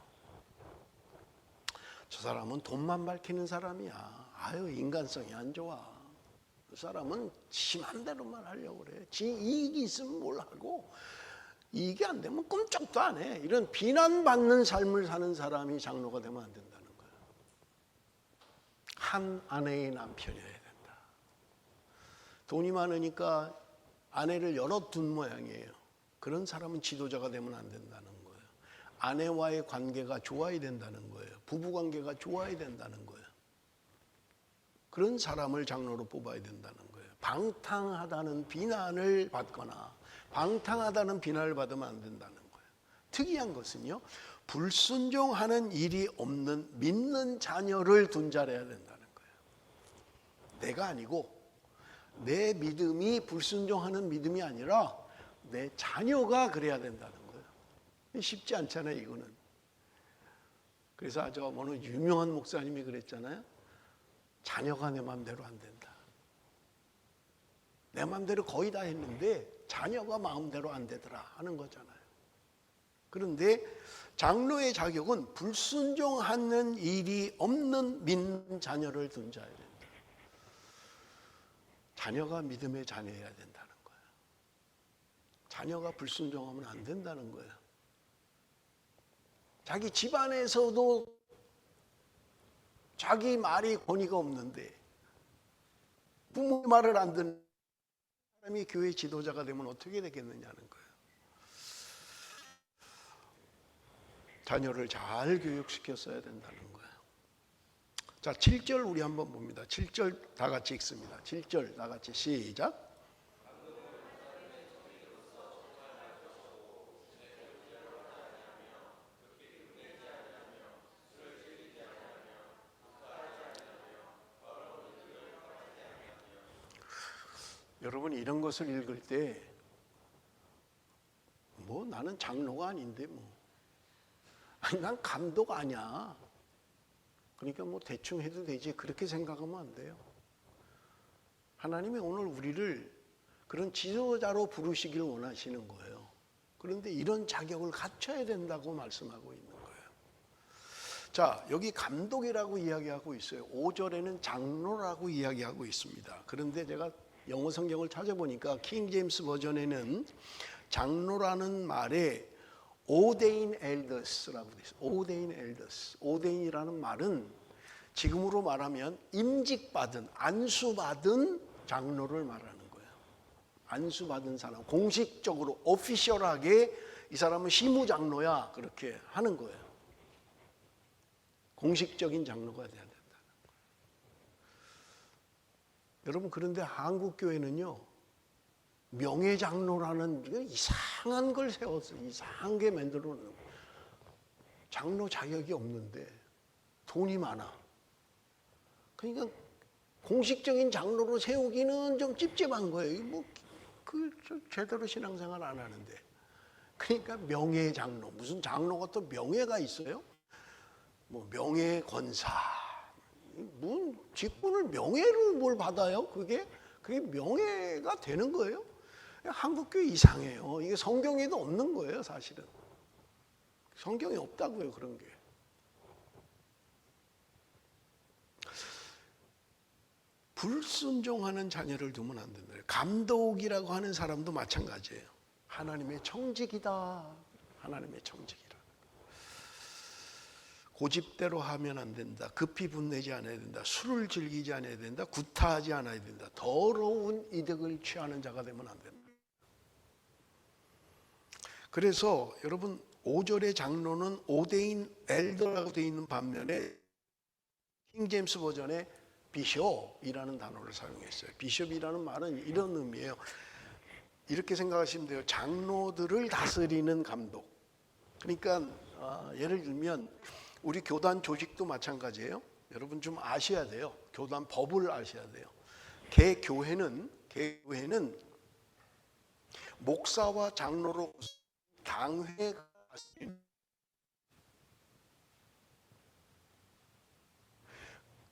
저 사람은 돈만 밝히는 사람이야. 아유, 인간성이 안 좋아. 그 사람은 지 맘대로만 하려고 그래. 지 이익이 있으면 뭘 하고, 이익이 안 되면 꿈쩍도 안 해. 이런 비난받는 삶을 사는 사람이 장로가 되면 안 된다는 거예요. 한 아내의 남편이어야 된다. 돈이 많으니까 아내를 여러 둔 모양이에요. 그런 사람은 지도자가 되면 안 된다는 거예요. 아내와의 관계가 좋아야 된다는 거예요. 부부 관계가 좋아야 된다는 거예요. 그런 사람을 장로로 뽑아야 된다는 거예요. 방탕하다는 비난을 받거나 방탕하다는 비난을 받으면 안 된다는 거예요. 특이한 것은요, 불순종하는 일이 없는 믿는 자녀를 둔자래야 된다는 거예요. 내가 아니고 내 믿음이 불순종하는 믿음이 아니라 내 자녀가 그래야 된다는 거예요. 쉽지 않잖아요, 이거는. 그래서 아주 어느 유명한 목사님이 그랬잖아요. 자녀가 내 마음대로 안 된다. 내 마음대로 거의 다 했는데 자녀가 마음대로 안 되더라 하는 거잖아요. 그런데 장로의 자격은 불순종하는 일이 없는 믿는 자녀를 둔자여야 된다. 자녀가 믿음의 자녀여야 된다는 거예요. 자녀가 불순종하면 안 된다는 거예요. 자기 집안에서도 자기 말이 권위가 없는데 부모의 말을 안 듣는 사람이 교회 지도자가 되면 어떻게 되겠느냐는 거예요. 자녀를 잘 교육시켰어야 된다는 거예요. 자, 7절 우리 한번 봅니다. 7절 다 같이 읽습니다. 7절 다 같이 시작. 여러분, 이런 것을 읽을 때 뭐 나는 장로가 아닌데 아니, 난 감독 아니야. 그러니까 뭐 대충 해도 되지, 그렇게 생각하면 안 돼요. 하나님이 오늘 우리를 그런 지도자로 부르시길 원하시는 거예요. 그런데 이런 자격을 갖춰야 된다고 말씀하고 있는 거예요. 자, 여기 감독이라고 이야기하고 있어요. 5절에는 장로라고 이야기하고 있습니다. 그런데 제가 영어 성경을 찾아보니까 킹 제임스 버전에는 장로라는 말에 ordain elders라고 되어 있어요. ordain elders. ordain이라는 말은 지금으로 말하면 임직받은, 안수받은 장로를 말하는 거예요. 안수받은 사람, 공식적으로 오피셜하게 이 사람은 시무장로야, 그렇게 하는 거예요. 공식적인 장로가 돼야 된다는 거예요. 여러분, 그런데 한국 교회는요, 명예장로라는 이상한 걸 세웠어요. 이상한 게 만들어 놓은 거예요. 장로 자격이 없는데 돈이 많아. 그러니까 공식적인 장로로 세우기는 좀 찝찝한 거예요. 제대로 신앙생활 안 하는데. 그러니까 명예장로, 무슨 장로가 또 명예가 있어요? 뭐 명예권사, 무슨 직분을 명예를 뭘 받아요? 그게 명예가 되는 거예요? 한국교회 이상해요. 이게 성경에도 없는 거예요, 사실은. 성경에 없다고요, 그런 게. 불순종하는 자녀를 두면 안 된다. 감독이라고 하는 사람도 마찬가지예요. 하나님의 청직이다. 하나님의 청직이라. 고집대로 하면 안 된다. 급히 분내지 않아야 된다. 술을 즐기지 않아야 된다. 구타하지 않아야 된다. 더러운 이득을 취하는 자가 되면 안 된다. 그래서 여러분 5절의 장로는 오데인 엘더라고 되어 있는 반면에 킹제임스 버전에 비숍이라는 단어를 사용했어요. 비숍이라는 말은 이런 의미예요. 이렇게 생각하시면 돼요. 장로들을 다스리는 감독. 그러니까 예를 들면 우리 교단 조직도 마찬가지예요. 여러분 좀 아셔야 돼요. 교단 법을 아셔야 돼요. 개교회는 목사와 장로로 당회가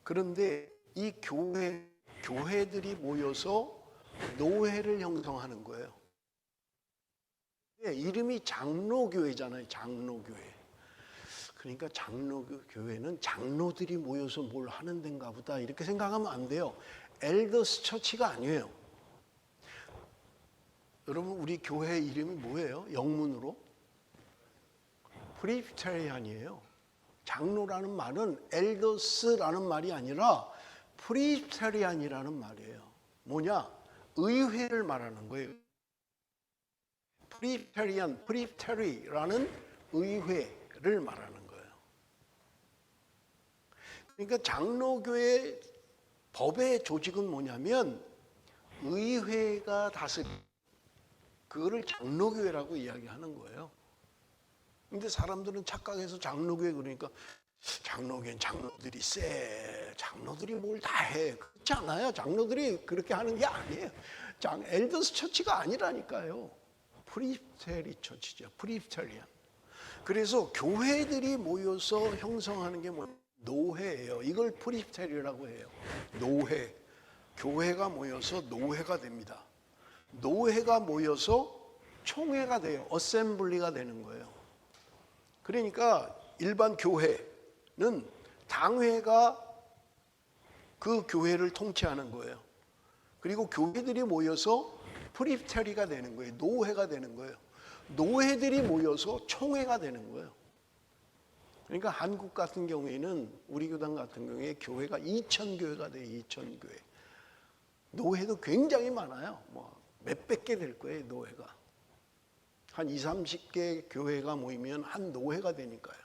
그런데 이 교회들이 모여서 노회를 형성하는 거예요. 이름이 장로교회잖아요. 장로교회. 그러니까 장로교회는 장로들이 모여서 뭘 하는 데인가 보다 이렇게 생각하면 안 돼요. 엘더스 처치가 아니에요. 여러분 우리 교회 이름이 뭐예요? 영문으로? 프리스테리안이에요. 장로라는 말은 엘더스라는 말이 아니라 프리스테리안이라는 말이에요. 뭐냐? 의회를 말하는 거예요. 프리스테리라는 의회를 말하는 거예요. 그러니까 장로교회 법의 조직은 뭐냐면 의회가 그거를 장로교회라고 이야기하는 거예요. 근데 사람들은 착각해서 장로교회 그러니까 장로교회는 장로들이 장로들이 뭘 다 해. 그렇지 않아요. 장로들이 그렇게 하는 게 아니에요. 엘더스 처치가 아니라니까요. 프리스테리 처치죠. 프리스테리안. 그래서 교회들이 모여서 형성하는 게 노회예요. 이걸 프리스테리라고 해요. 노회. 교회가 모여서 노회가 됩니다. 노회가 모여서 총회가 돼요. 어셈블리가 되는 거예요. 그러니까 일반 교회는 당회가 그 교회를 통치하는 거예요. 그리고 교회들이 모여서 프리스테리가 되는 거예요. 노회가 되는 거예요. 노회들이 모여서 총회가 되는 거예요. 그러니까 한국 같은 경우에는 우리 교단 같은 경우에 교회가 2,000교회가 돼요. 2,000교회. 노회도 굉장히 많아요. 뭐 몇백 개 될 거예요. 노회가. 한 20, 30개 교회가 모이면 한 노회가 되니까요.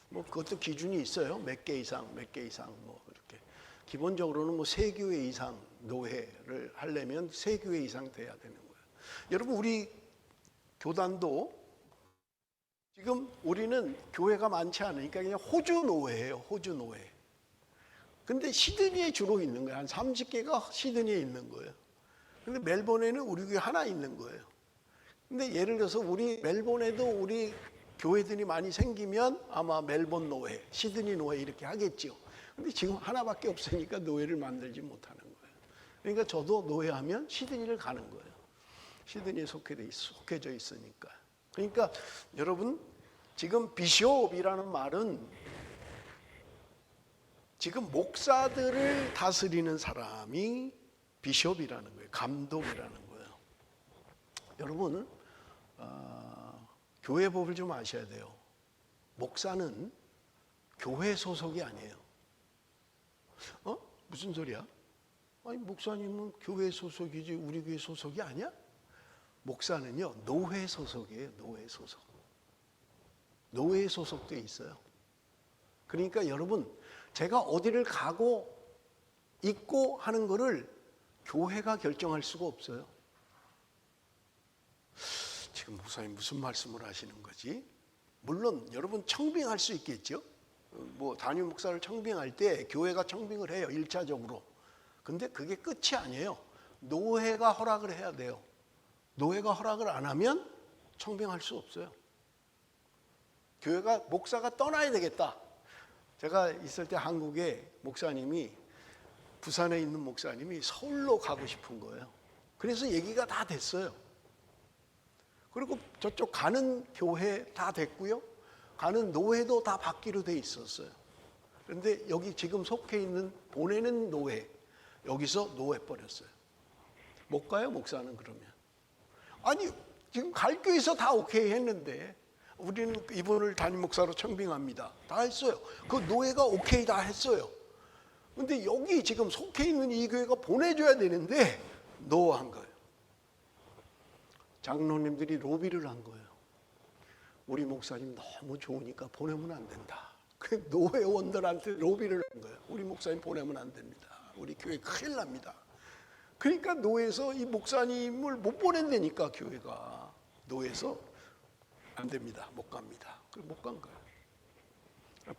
뭐 그것도 기준이 있어요. 몇 개 이상 뭐 이렇게. 기본적으로는 뭐 3교회 이상 노회를 하려면 3교회 이상 돼야 되는 거예요. 여러분 우리 교단도 지금 우리는 교회가 많지 않으니까 그냥 호주 노회예요. 호주 노회. 근데 시드니에 주로 있는 거예요. 한 30개가 시드니에 있는 거예요. 근데 멜번에는 우리 교회 하나 있는 거예요. 근데 예를 들어서 우리 멜번에도 우리 교회들이 많이 생기면 아마 멜번 노회, 시드니 노회 이렇게 하겠죠. 근데 지금 하나밖에 없으니까 노회를 만들지 못하는 거예요. 그러니까 저도 노회하면 시드니를 가는 거예요. 시드니에 속해져 있으니까. 그러니까 여러분 지금 비숍이라는 말은 지금 목사들을 다스리는 사람이 비숍이라는 거예요. 감독이라는 거예요. 여러분 교회 법을 좀 아셔야 돼요. 목사는 교회 소속이 아니에요. 무슨 소리야? 아니 목사님은 교회 소속이지 우리 교회 소속이 아니야? 목사는요 노회 소속이에요. 노회 소속. 노회에 소속돼 있어요. 그러니까 여러분 제가 어디를 가고 있고 하는 거를 교회가 결정할 수가 없어요. 지금 목사님 무슨 말씀을 하시는 거지? 물론 여러분 청빙할 수 있겠죠. 뭐 담임 목사를 청빙할 때 교회가 청빙을 해요. 1차적으로. 근데 그게 끝이 아니에요. 노회가 허락을 해야 돼요. 노회가 허락을 안 하면 청빙할 수 없어요. 교회가 목사가 떠나야 되겠다. 제가 있을 때 한국에 목사님이 부산에 있는 목사님이 서울로 가고 싶은 거예요. 그래서 얘기가 다 됐어요. 그리고 저쪽 가는 교회 다 됐고요. 가는 노회도 다 받기로 돼 있었어요. 그런데 여기 지금 속해 있는 보내는 노회, 여기서 노해버렸어요. 못 가요, 목사는 그러면. 아니, 지금 갈 교회에서 다 오케이 했는데 우리는 이분을 담임 목사로 청빙합니다. 다 했어요. 그 노예가 오케이 다 했어요. 근데 여기 지금 속해 있는 이 교회가 보내줘야 되는데 노한 거예요. 장로님들이 로비를 한 거예요. 우리 목사님 너무 좋으니까 보내면 안 된다. 그 노회원들한테 로비를 한 거예요. 우리 목사님 보내면 안 됩니다. 우리 교회 큰일 납니다. 그러니까 노회에서 이 목사님을 못 보낸다니까 교회가. 노회에서 안 됩니다. 못 갑니다. 못 간 거예요.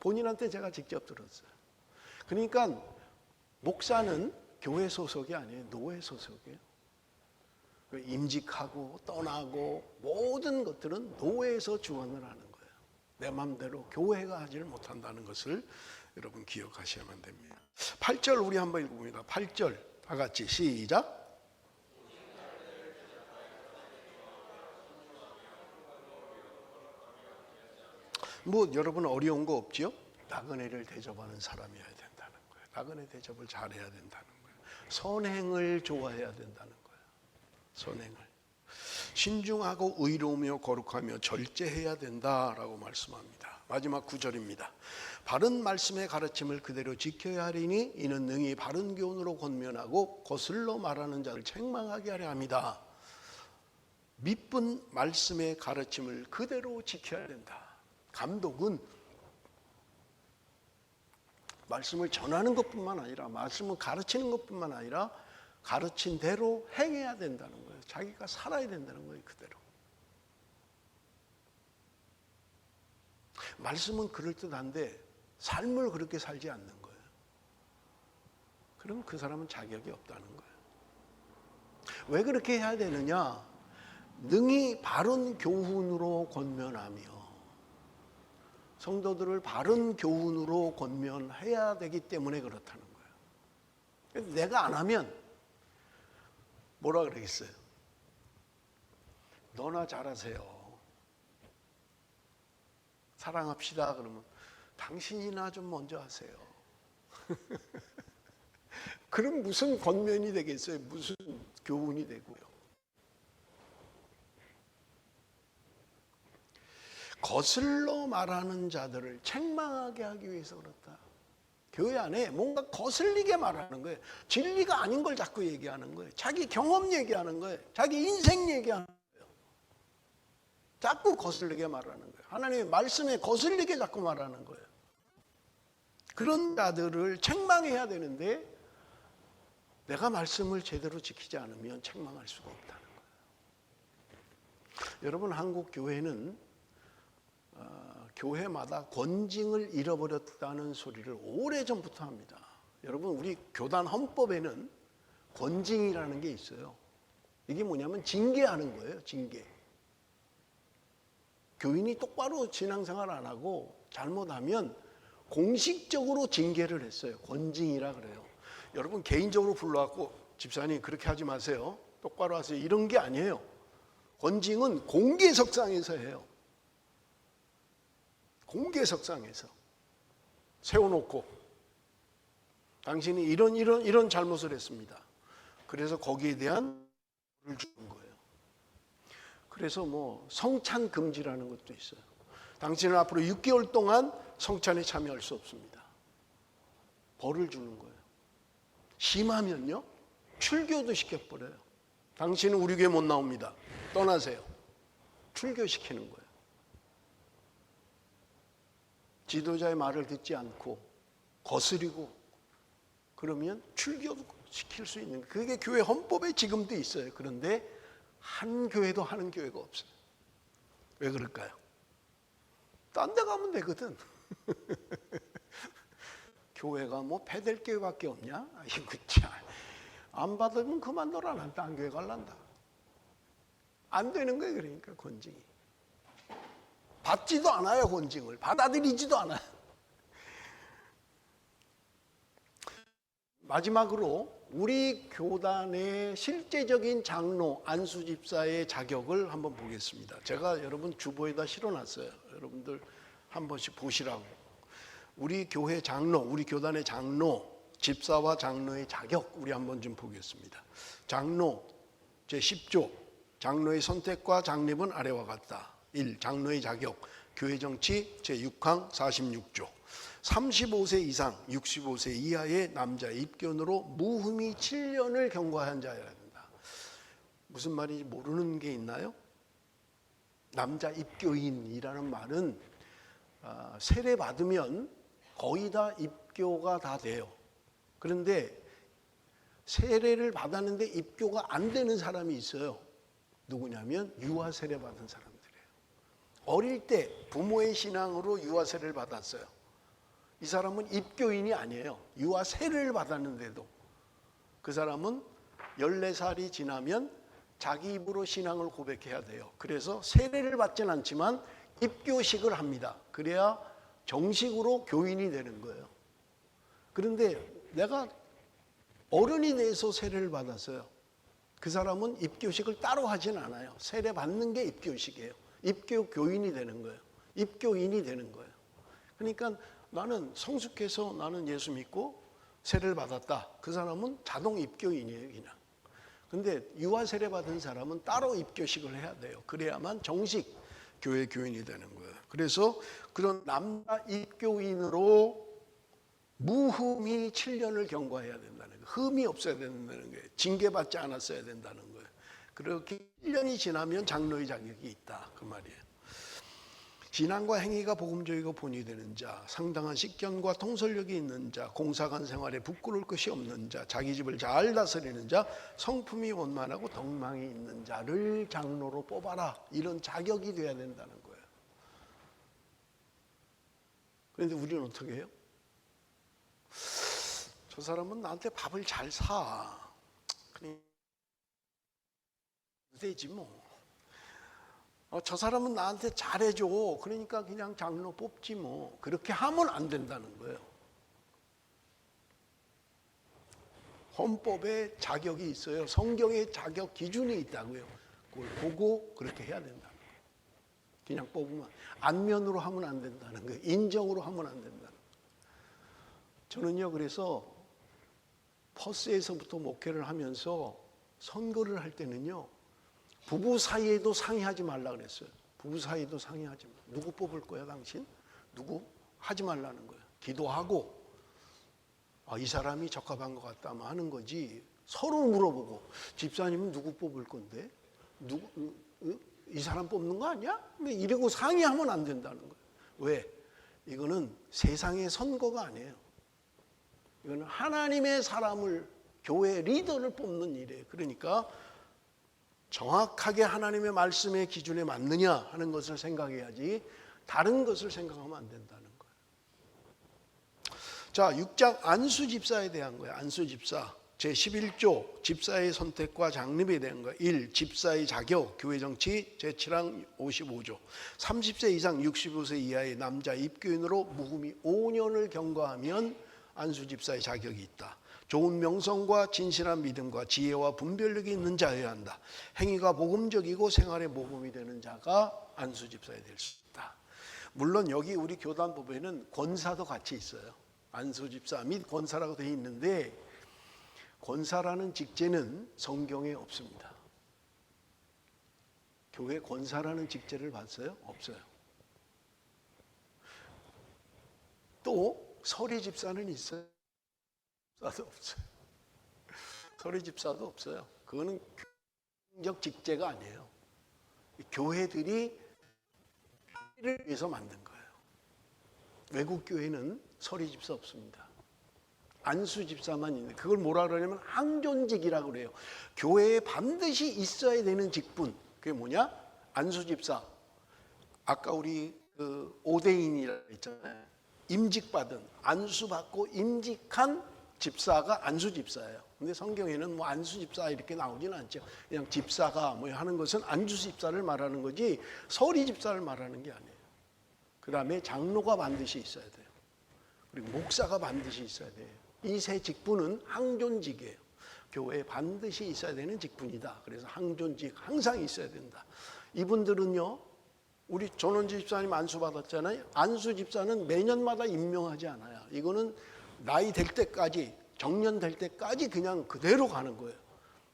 본인한테 제가 직접 들었어요. 그러니까 목사는 교회 소속이 아니에요. 노회 소속이에요. 임직하고 떠나고 모든 것들은 노회에서 주관을 하는 거예요. 내 마음대로 교회가 하지를 못한다는 것을 여러분 기억하셔야만 됩니다. 8절 우리 한번 읽어봅니다. 8절 다 같이 시작. 뭐 여러분 어려운 거 없지요? 나그네를 대접하는 사람이어야 된다는 거예요. 나그네 대접을 잘해야 된다는 거예요. 선행을 좋아해야 된다는 거예요. 선행을. 신중하고 의로우며 거룩하며 절제해야 된다라고 말씀합니다. 마지막 9절입니다. 바른 말씀의 가르침을 그대로 지켜야 하리니 이는 능히 바른 교훈으로 권면하고 거슬러 말하는 자를 책망하게 하려 합니다. 믿은 말씀의 가르침을 그대로 지켜야 된다. 감독은 말씀을 전하는 것뿐만 아니라 말씀을 가르치는 것뿐만 아니라 가르친 대로 행해야 된다는 거예요. 자기가 살아야 된다는 거예요. 그대로. 말씀은 그럴듯한데 삶을 그렇게 살지 않는 거예요. 그럼 그 사람은 자격이 없다는 거예요. 왜 그렇게 해야 되느냐? 능히 바른 교훈으로 권면하며 성도들을 바른 교훈으로 권면해야 되기 때문에 그렇다는 거예요. 내가 안 하면 뭐라 그러겠어요? 너나 잘하세요. 사랑합시다. 그러면 당신이나 좀 먼저 하세요. 그럼 무슨 권면이 되겠어요? 무슨 교훈이 되고요? 거슬러 말하는 자들을 책망하게 하기 위해서 그렇다. 교회 안에 뭔가 거슬리게 말하는 거예요. 진리가 아닌 걸 자꾸 얘기하는 거예요. 자기 경험 얘기하는 거예요. 자기 인생 얘기하는 거예요. 자꾸 거슬리게 말하는 거예요. 하나님의 말씀에 거슬리게 자꾸 말하는 거예요. 그런 자들을 책망해야 되는데 내가 말씀을 제대로 지키지 않으면 책망할 수가 없다는 거예요. 여러분, 한국 교회는 교회마다 권징을 잃어버렸다는 소리를 오래전부터 합니다. 여러분, 우리 교단 헌법에는 권징이라는 게 있어요. 이게 뭐냐면 징계하는 거예요. 징계. 교인이 똑바로 신앙생활 안 하고 잘못하면 공식적으로 징계를 했어요. 권징이라 그래요. 여러분, 개인적으로 불러갖고 집사님 그렇게 하지 마세요. 똑바로 하세요. 이런 게 아니에요. 권징은 공개석상에서 해요. 공개석상에서 세워놓고 당신이 이런 잘못을 했습니다. 그래서 거기에 대한 벌을 주는 거예요. 그래서 뭐 성찬 금지라는 것도 있어요. 당신은 앞으로 6개월 동안 성찬에 참여할 수 없습니다. 벌을 주는 거예요. 심하면요, 출교도 시켜버려요. 당신은 우리 교회 못 나옵니다. 떠나세요. 출교시키는 거예요. 지도자의 말을 듣지 않고 거스리고 그러면 출교도 시킬 수 있는, 그게 교회 헌법에 지금도 있어요. 그런데 한 교회도 하는 교회가 없어요. 왜 그럴까요? 딴 데 가면 되거든. 교회가 뭐 배될 교회밖에 없냐? 아이고 참. 안 받으면 그만둬라. 난 딴 교회 갈란다. 안 되는 거예요. 그러니까 권징이. 받지도 않아요. 권징을 받아들이지도 않아요. 마지막으로 우리 교단의 실제적인 장로 안수 집사의 자격을 한번 보겠습니다. 제가 여러분 주보에다 실어놨어요. 여러분들 한 번씩 보시라고. 우리 교회 장로, 우리 교단의 장로 집사와 장로의 자격 우리 한번 좀 보겠습니다. 장로 제10조 장로의 선택과 장립은 아래와 같다. 1. 장로의 자격 교회 정치 제6항 46조 35세 이상 65세 이하의 남자 입견으로 무흠이 7년을 경과한 자여야 된다. 무슨 말인지 모르는 게 있나요? 남자 입교인이라는 말은 세례 받으면 거의 다 입교가 다 돼요. 그런데 세례를 받았는데 입교가 안 되는 사람이 있어요. 누구냐면 유아 세례 받은 사람들이에요. 어릴 때 부모의 신앙으로 유아 세례를 받았어요. 이 사람은 입교인이 아니에요. 유아 세례를 받았는데도 그 사람은 14살이 지나면 자기 입으로 신앙을 고백해야 돼요. 그래서 세례를 받진 않지만 입교식을 합니다. 그래야 정식으로 교인이 되는 거예요. 그런데 내가 어른이 돼서 세례를 받았어요. 그 사람은 입교식을 따로 하진 않아요. 세례 받는 게 입교식이에요. 입교 교인이 되는 거예요. 입교인이 되는 거예요. 그러니까 나는 성숙해서 나는 예수 믿고 세례를 받았다. 그 사람은 자동 입교인이에요, 그냥. 근데 유아 세례 받은 사람은 따로 입교식을 해야 돼요. 그래야만 정식 교회 교인이 되는 거예요. 그래서 그런 남자 입교인으로 무흠이 7년을 경과해야 된다는 거예요. 흠이 없어야 된다는 거예요. 징계받지 않았어야 된다는 거예요. 그렇게 1년이 지나면 장로의 자격이 있다, 그 말이에요. 신앙과 행위가 복음적이고 본이 되는 자, 상당한 식견과 통솔력이 있는 자, 공사관 생활에 부끄러울 것이 없는 자, 자기 집을 잘 다스리는 자, 성품이 원만하고 덕망이 있는 자를 장로로 뽑아라. 이런 자격이 돼야 된다는 거예요. 그런데 우리는 어떻게 해요? 저 사람은 나한테 밥을 잘 사. 그냥 되지 뭐. 저 사람은 나한테 잘해줘. 그러니까 그냥 장로 뽑지 뭐. 그렇게 하면 안 된다는 거예요. 헌법에 자격이 있어요. 성경에 자격 기준이 있다고요. 그걸 보고 그렇게 해야 된다는 거예요. 그냥 뽑으면 안면으로 하면 안 된다는 거예요. 인정으로 하면 안 된다는 거예요. 저는요, 그래서 퍼스에서부터 목회를 하면서 선거를 할 때는요, 부부 사이에도 상의하지 말라 그랬어요. 부부 사이에도 상의하지 마. 누구 뽑을 거야, 당신? 누구? 하지 말라는 거예요. 기도하고, 이 사람이 적합한 것 같다 하는 거지. 서로 물어보고, 집사님은 누구 뽑을 건데? 이 사람 뽑는 거 아니야? 이러고 상의하면 안 된다는 거예요. 왜? 이거는 세상의 선거가 아니에요. 이거는 하나님의 사람을, 교회 리더를 뽑는 일이에요. 그러니까 정확하게 하나님의 말씀의 기준에 맞느냐 하는 것을 생각해야지 다른 것을 생각하면 안 된다는 거예요. 자, 6장 안수 집사에 대한 거예요. 안수 집사 제11조 집사의 선택과 장립에 대한 거예요. 1. 집사의 자격 교회 정치 제7항 55조 30세 이상 65세 이하의 남자 입교인으로 무흠이 5년을 경과하면 안수 집사의 자격이 있다. 좋은 명성과 진실한 믿음과 지혜와 분별력이 있는 자여야 한다. 행위가 복음적이고 생활에 모범이 되는 자가 안수 집사에 될 수 있다. 물론 여기 우리 교단법에는 권사도 같이 있어요. 안수 집사 및 권사라고 되어 있는데 권사라는 직제는 성경에 없습니다. 교회 권사라는 직제를 봤어요? 없어요. 또 서리 집사는 있어요? 집사도 없어요. 서리 집사도 없어요. 그거는 교회적 직제가 아니에요. 교회들이 교회를 위해서 만든 거예요. 외국 교회는 서리 집사 없습니다. 안수 집사만 있는데 그걸 뭐라 그러냐면 항존직이라고 그래요. 교회에 반드시 있어야 되는 직분. 그게 뭐냐? 안수 집사. 아까 우리 오대인이라고 했잖아요. 임직받은, 안수받고 임직한 집사가 안수 집사예요. 근데 성경에는 뭐 안수 집사 이렇게 나오지는 않죠. 그냥 집사가 뭐 하는 것은 안수 집사를 말하는 거지 서리 집사를 말하는 게 아니에요. 그 다음에 장로가 반드시 있어야 돼요. 그리고 목사가 반드시 있어야 돼요. 이 세 직분은 항존직이에요. 교회에 반드시 있어야 되는 직분이다. 그래서 항존직 항상 있어야 된다. 이분들은요, 우리 전원지 집사님 안수 받았잖아요. 안수 집사는 매년마다 임명하지 않아요. 이거는 나이 될 때까지 정년될 때까지 그냥 그대로 가는 거예요.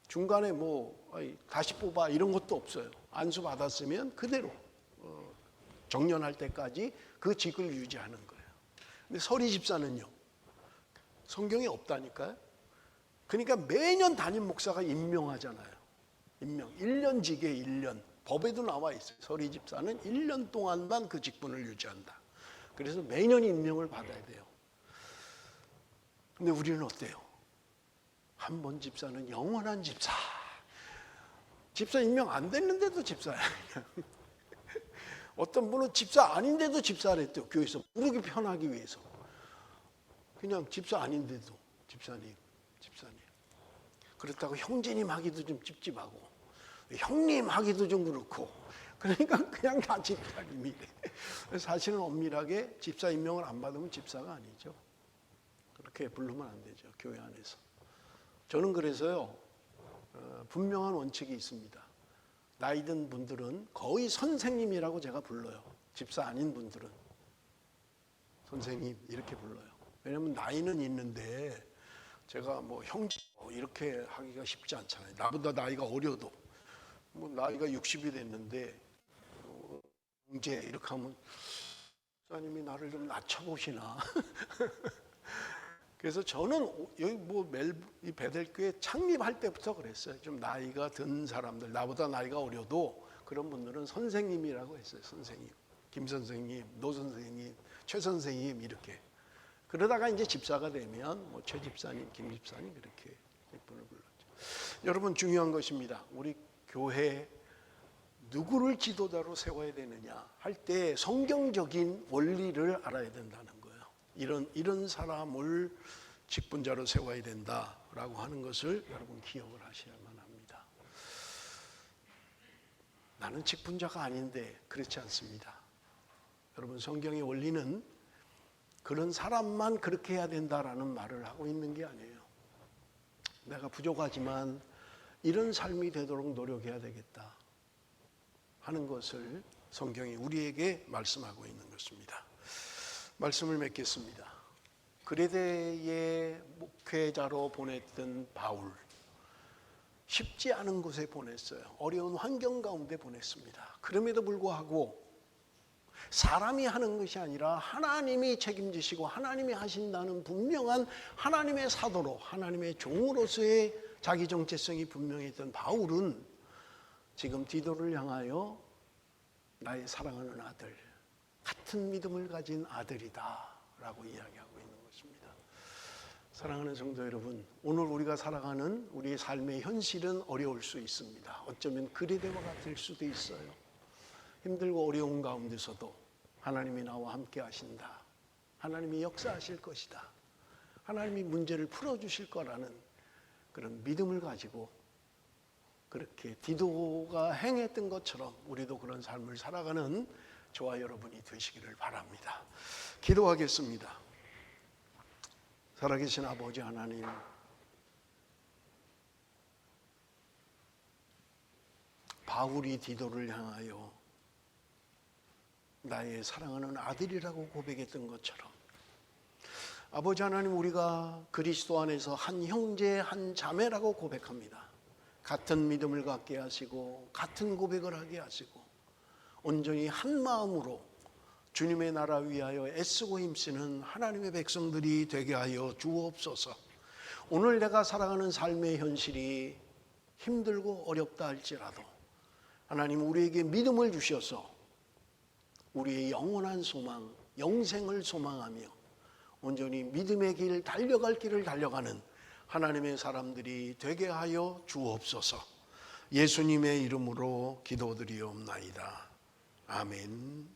중간에 다시 뽑아 이런 것도 없어요. 안수 받았으면 그대로 정년할 때까지 그 직을 유지하는 거예요. 근데 서리 집사는요, 성경에 없다니까요. 그러니까 매년 담임 목사가 임명하잖아요. 임명 1년직에 1년, 법에도 나와 있어요. 서리 집사는 1년 동안만 그 직분을 유지한다. 그래서 매년 임명을 받아야 돼요. 근데 우리는 어때요? 한 번 집사는 영원한 집사. 집사 임명 안 됐는데도 집사야. 어떤 분은 집사 아닌데도 집사랬대요. 교회에서 부르기 편하기 위해서. 그냥 집사 아닌데도 집사님. 그렇다고 형제님 하기도 좀 찝찝하고 형님 하기도 좀 그렇고, 그러니까 그냥 다 집사님이래. 사실은 엄밀하게 집사 임명을 안 받으면 집사가 아니죠. 그렇게 부르면 안 되죠, 교회 안에서. 저는 그래서요, 분명한 원칙이 있습니다. 나이 든 분들은 거의 선생님이라고 제가 불러요. 집사 아닌 분들은 선생님 이렇게 불러요. 왜냐하면 나이는 있는데 제가 형제 이렇게 하기가 쉽지 않잖아요. 나보다 나이가 어려도 나이가 60이 됐는데 형제 이렇게 하면 목사님이 나를 좀 낮춰보시나. 그래서 저는 여기 베델교회 창립할 때부터 그랬어요. 좀 나이가 든 사람들, 나보다 나이가 어려도 그런 분들은 선생님이라고 했어요. 선생님, 김 선생님, 노 선생님, 최 선생님 이렇게. 그러다가 이제 집사가 되면 최 집사님, 김 집사님 이렇게 분을 불렀죠. 여러분, 중요한 것입니다. 우리 교회 누구를 지도자로 세워야 되느냐 할 때 성경적인 원리를 알아야 된다는 거예요. 이런 사람을 직분자로 세워야 된다라고 하는 것을 여러분 기억을 하셔야만 합니다. 나는 직분자가 아닌데 그렇지 않습니다. 여러분, 성경의 원리는 그런 사람만 그렇게 해야 된다라는 말을 하고 있는 게 아니에요. 내가 부족하지만 이런 삶이 되도록 노력해야 되겠다 하는 것을 성경이 우리에게 말씀하고 있는 것입니다. 말씀을 맺겠습니다. 그레데의 목회자로 보냈던 바울, 쉽지 않은 곳에 보냈어요. 어려운 환경 가운데 보냈습니다. 그럼에도 불구하고 사람이 하는 것이 아니라 하나님이 책임지시고 하나님이 하신다는 분명한 하나님의 사도로, 하나님의 종으로서의 자기 정체성이 분명했던 바울은 지금 디도를 향하여 나의 사랑하는 아들, 같은 믿음을 가진 아들이다 라고 이야기하고 있는 것입니다. 사랑하는 성도 여러분, 오늘 우리가 살아가는 우리의 삶의 현실은 어려울 수 있습니다. 어쩌면 그리대와 같을 수도 있어요. 힘들고 어려운 가운데서도 하나님이 나와 함께 하신다, 하나님이 역사하실 것이다, 하나님이 문제를 풀어주실 거라는 그런 믿음을 가지고 그렇게 디도가 행했던 것처럼 우리도 그런 삶을 살아가는 저와 여러분이 되시기를 바랍니다. 기도하겠습니다. 살아계신 아버지 하나님, 바울이 디도를 향하여 나의 사랑하는 아들이라고 고백했던 것처럼 아버지 하나님, 우리가 그리스도 안에서 한 형제 한 자매라고 고백합니다. 같은 믿음을 갖게 하시고 같은 고백을 하게 하시고 온전히 한 마음으로 주님의 나라 위하여 애쓰고 힘쓰는 하나님의 백성들이 되게 하여 주옵소서. 오늘 내가 살아가는 삶의 현실이 힘들고 어렵다 할지라도 하나님, 우리에게 믿음을 주셔서 우리의 영원한 소망, 영생을 소망하며 온전히 믿음의 길, 달려갈 길을 달려가는 하나님의 사람들이 되게 하여 주옵소서. 예수님의 이름으로 기도드리옵나이다. 아멘.